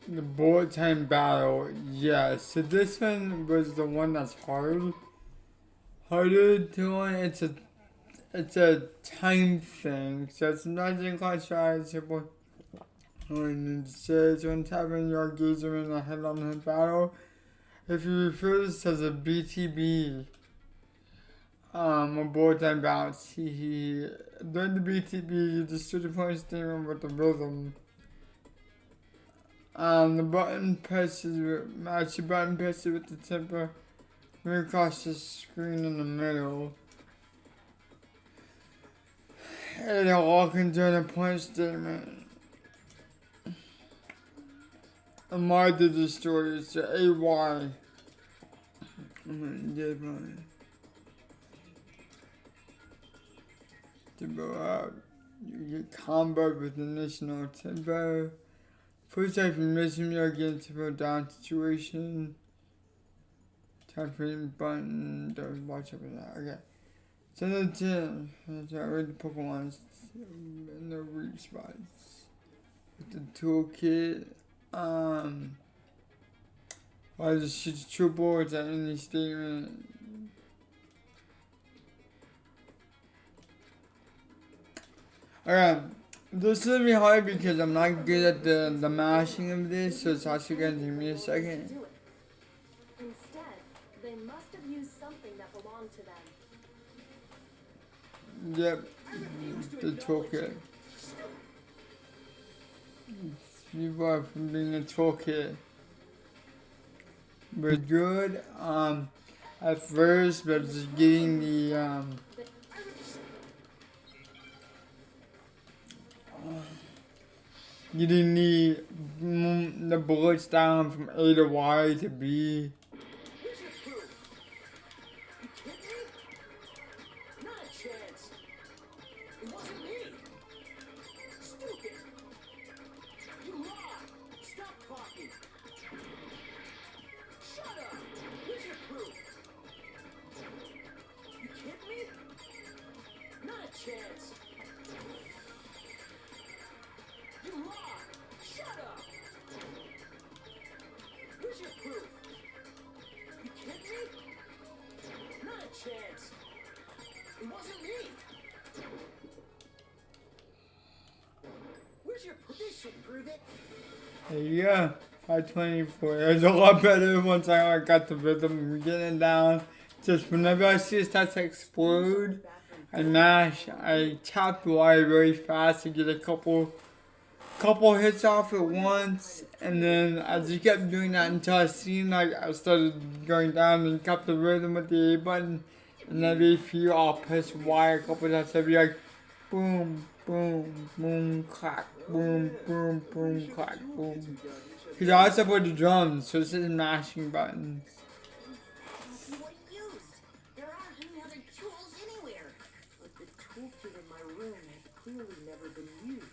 The bullet time battle, yes. So this one was the one that's harder to learn. It's a time thing, so it's not in class simple. When it says when tapping your gazer in the head-on-head battle, if you refer to this as a BTB, a bullet time bounce, during the BTB, you just do the point statement with the rhythm. The button presses, match the button presses with the tempo, move across the screen in the middle. It'll all contain a point statement. Amar the Destroyer, it's AY. To go out, you get combo with initial tempo. First, if you miss me again, tempo down situation. capturing button. Don't watch over that. Okay. So the gym. I read the Pokemon in the reach spots. With the toolkit. Why does she triple? Is that any statement? Alright. This is gonna be hard because I'm not good at the mashing of this, so it's actually gonna take me a second. Do it. Instead, they must have used something that belonged to them. Yep, the toolkit. You are from being a toolkit. We're good at first, but just getting the getting the bullets down from A to Y to B. Here's your proof. You kidding me? Not a chance. It wasn't me. Stupid. You lied. Stop talking. Shut up. Here's your proof. You kidding me? Not a chance. You lied. Shut up. Here's your proof. You kidding me? Not a chance. It wasn't me. Where's your proof? This should prove it. There you go. 524. It was a lot better once I got the rhythm getting down. Just whenever I see it start to explode, I mash. I tap the wire very fast to get a couple hits off at once, and then I just kept doing that until I seen like I started going down and kept the rhythm with the A button, and every few I'll press Y a couple times. I'll be like, boom, boom, boom, clack, boom, boom, boom, clack, boom. Because I also put the drums, so it's just mashing buttons. See what he used. There aren't any other tools anywhere. But the toolkit in my room had clearly never been used.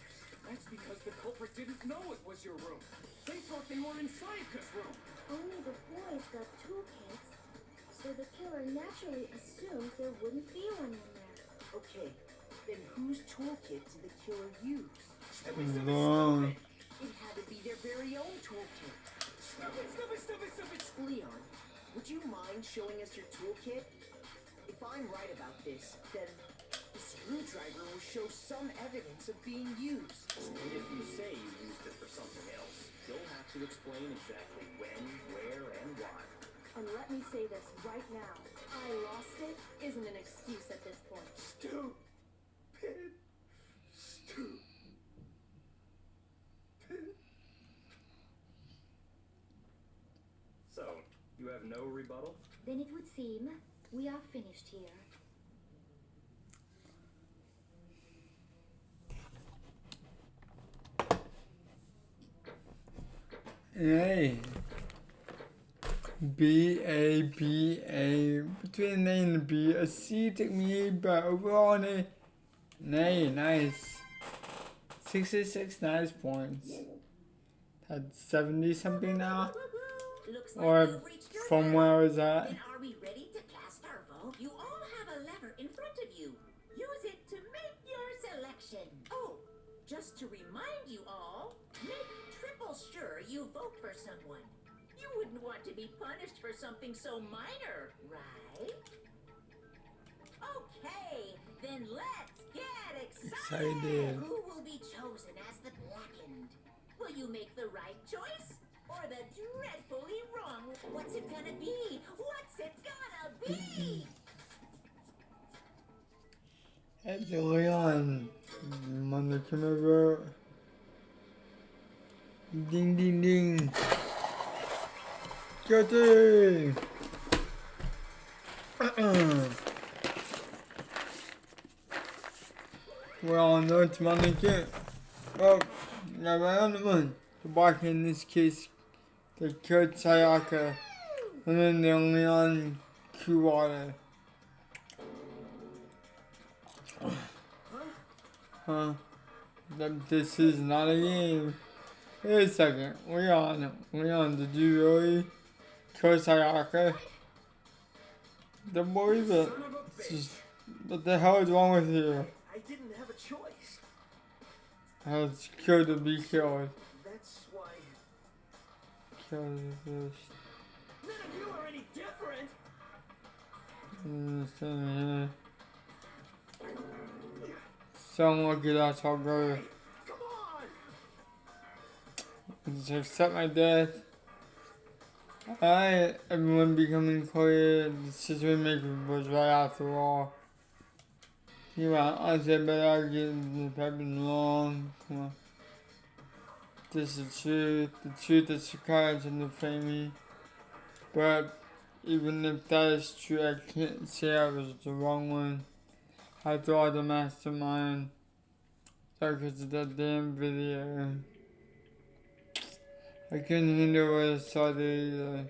That's because the culprit didn't know it was your room. They thought they were in Sayaka's room. Only the boys got toolkits, so the killer naturally assumed there wouldn't be one in there. Okay, then whose toolkit did the killer use? Wrong. It had to be their very own toolkit. Stop it, stop it, stop it, stop it! Leon, would you mind showing us your toolkit? If I'm right about this, then the screwdriver will show some evidence of being used. And if you say you used it for something else, you'll have to explain exactly when, where, and why. And let me say this right now. I lost it isn't an excuse at this point. Stupid. So, you have no rebuttal? Then it would seem we are finished here. A. B, A, B, A. Between an A and a B, a C took me, but overall an A. An A, nice. 66 nice points. Had 70 something now. Looks like Or you've reached your from end. where I was at. Then are we ready to cast our vote? You all have a lever in front of you. Use it to make your selection. Oh, just to remind you all, make triple sure you vote for someone. You wouldn't want to be punished for something so minor, right? Okay, then let's get excited. Excited. Who will be chosen as the blackened? Will you make the right choice? Or the dreadfully wrong? What's it gonna be? What's it gonna be? It's Leon. On the camera. Ding ding ding. Guilty. Well, no, it's money kid. Well, never anyone. The block in this case, they killed Sayaka, and then they only on Kuwata. Huh? This is not a game. Wait a second. Leon, did you really kill Sayaka? Don't believe it. Son of a It's bitch. just, what the hell is wrong with you? I didn't have a choice. It's killed to be killed. That's why Killed this. none of you are any different. Understand here. So lucky that's how good. Come on. Just accept my death. Alright, everyone becoming clear. The decision maker was right after all. You know, I said, but I get if I've been wrong. Come on. This is the truth. The truth is the cards and the family. But even if that is true, I can't say I was the wrong one. After all, the mastermind. Because of that damn video. I couldn't handle what I saw there either.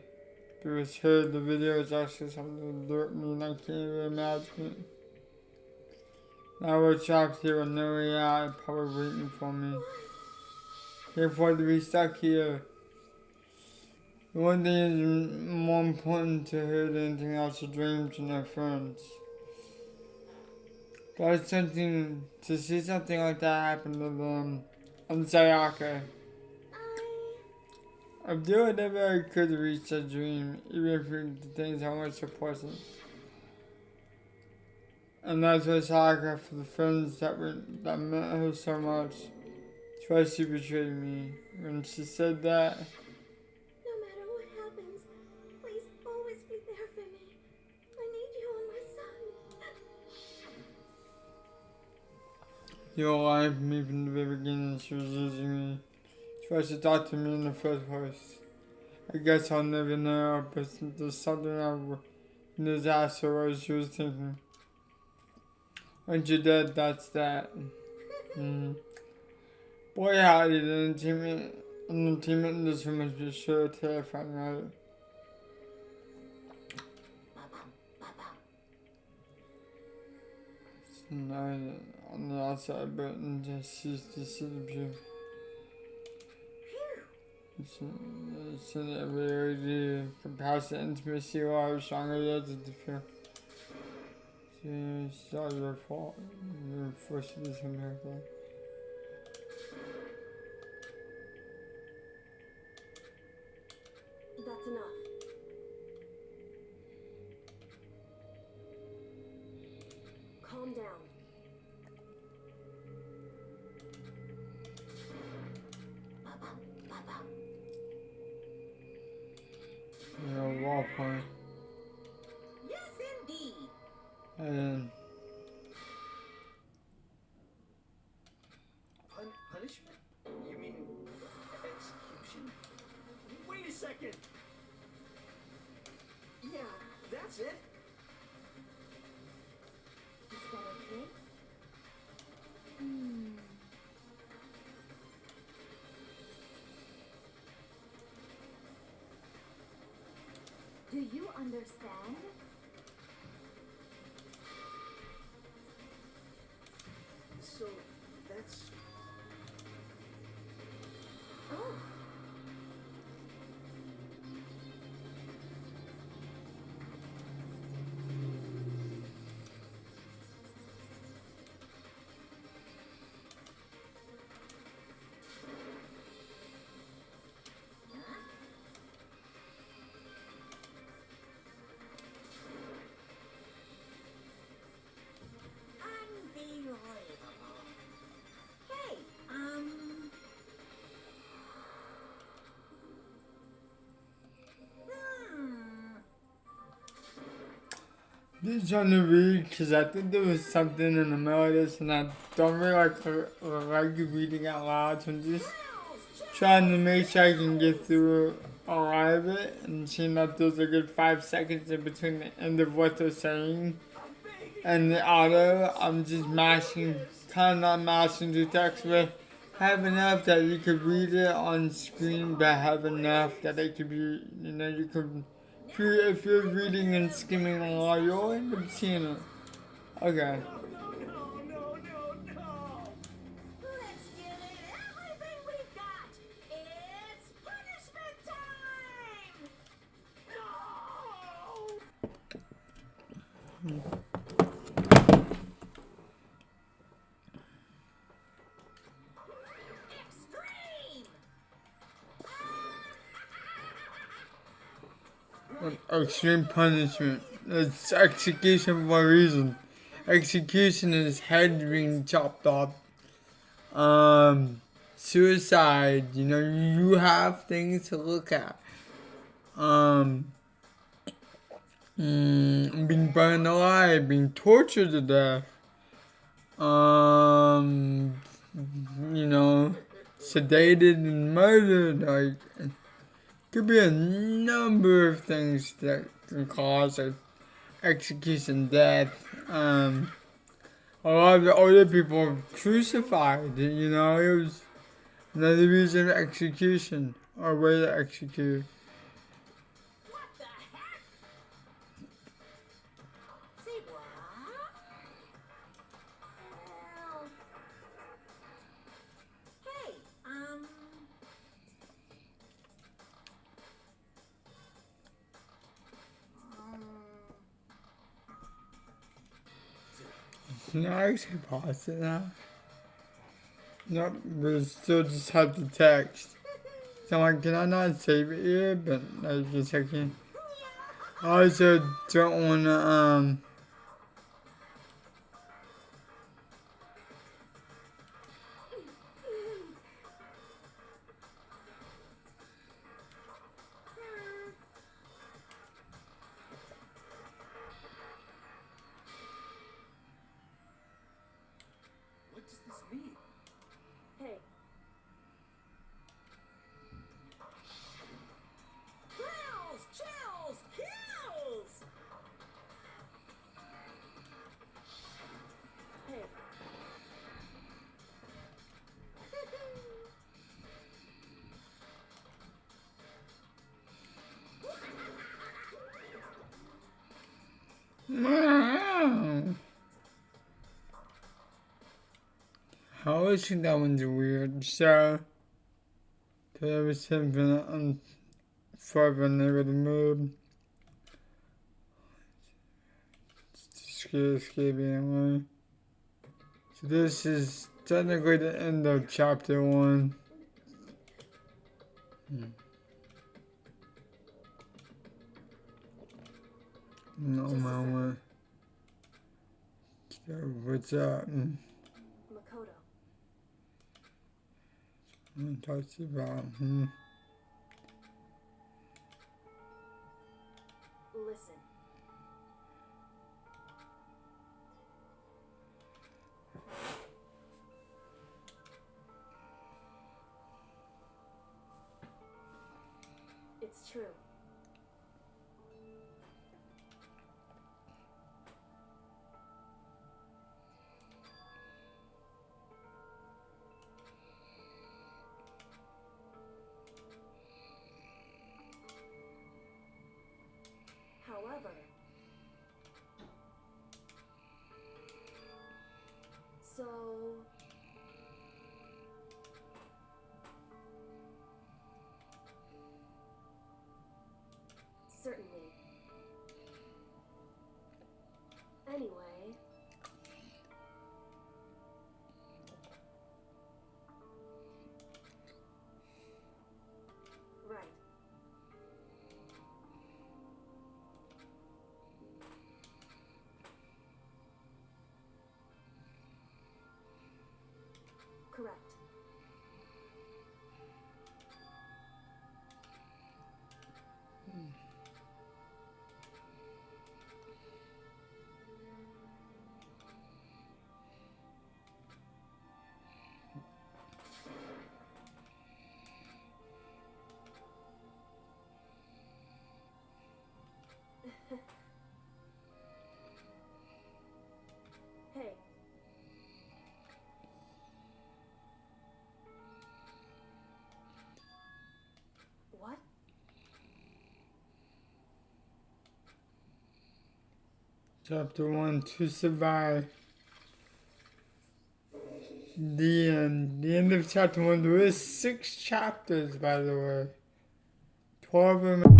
It was heard the video was actually something that alert me and I can't even imagine it. Now we're trapped here with no way out, probably waiting for me. Can't afford to be stuck here. The one thing is more important to her than anything else, her dreams and her friends. But something, to see something like that happen to them, and Sayaka. I'm doing whatever I could to reach that dream, even if the things I want so pleasant. And that's what Sayaka for the friends that meant her so much. Twice she betrayed me. When she said that, No matter what happens, please always be there for me. I need you on my side. your life, me from the very beginning, she was using me. Twice to talk to me in the first place. I guess I'll never know, but there's something in this asshole what she was thinking. When you're dead, that's that. Boy, howdy, the entertainment in this room must be sure terrifying, right? Now, on the outside button, just sees the city. It's an ability to compassion, intimacy, or stronger that's the fear. It's not your fault. You're forced to do something like that. That's enough. Calm down. Wall point. Yes, indeed. And Punishment? You mean execution? Wait a second. Yeah, that's it. Is that okay? Do you understand? So, that's... Oh. Unbelievable. Hey, just trying to read because I think there was something in the middle of this and I don't really like reading out loud, so I'm just trying to make sure I can get through a lot of it and seeing that there's a good 5 seconds in between the end of what they're saying and the auto. I'm just mashing, kind of not mashing the text, but have enough that you could read it on screen, but have enough that it could be, you could, if you're reading and skimming along, you'll end up seeing it. Okay. let's give it everything we've got. It's punishment time. Extreme punishment. It's execution for a reason. Execution is head being chopped off. Suicide, you know, you have things to look at. Being burned alive, being tortured to death. You know, sedated and murdered. Like, could be a number of things that can cause an execution death. A lot of the older people were crucified, you know, it was another reason of execution, or way to execute. What the heck? Say what? Well, hey, No, I actually paused it now. Nope, we still just have the text. So I'm like, can I not save it here? But I was just checking. I also don't wanna, What does this mean? Hey, Kills! Chills! Kills! hey, I always think that one's weird. So, there was something on forever never to move. Scary anyway. So this is technically the end of chapter 1. No moment. So what's up? Makoto. Talks about. Listen. It's true. However, so certainly. Anyway, right. Correct. Hey. What? Chapter 1, to survive. The end. The end of chapter 1. There is 6 chapters, by the way. 12 of them.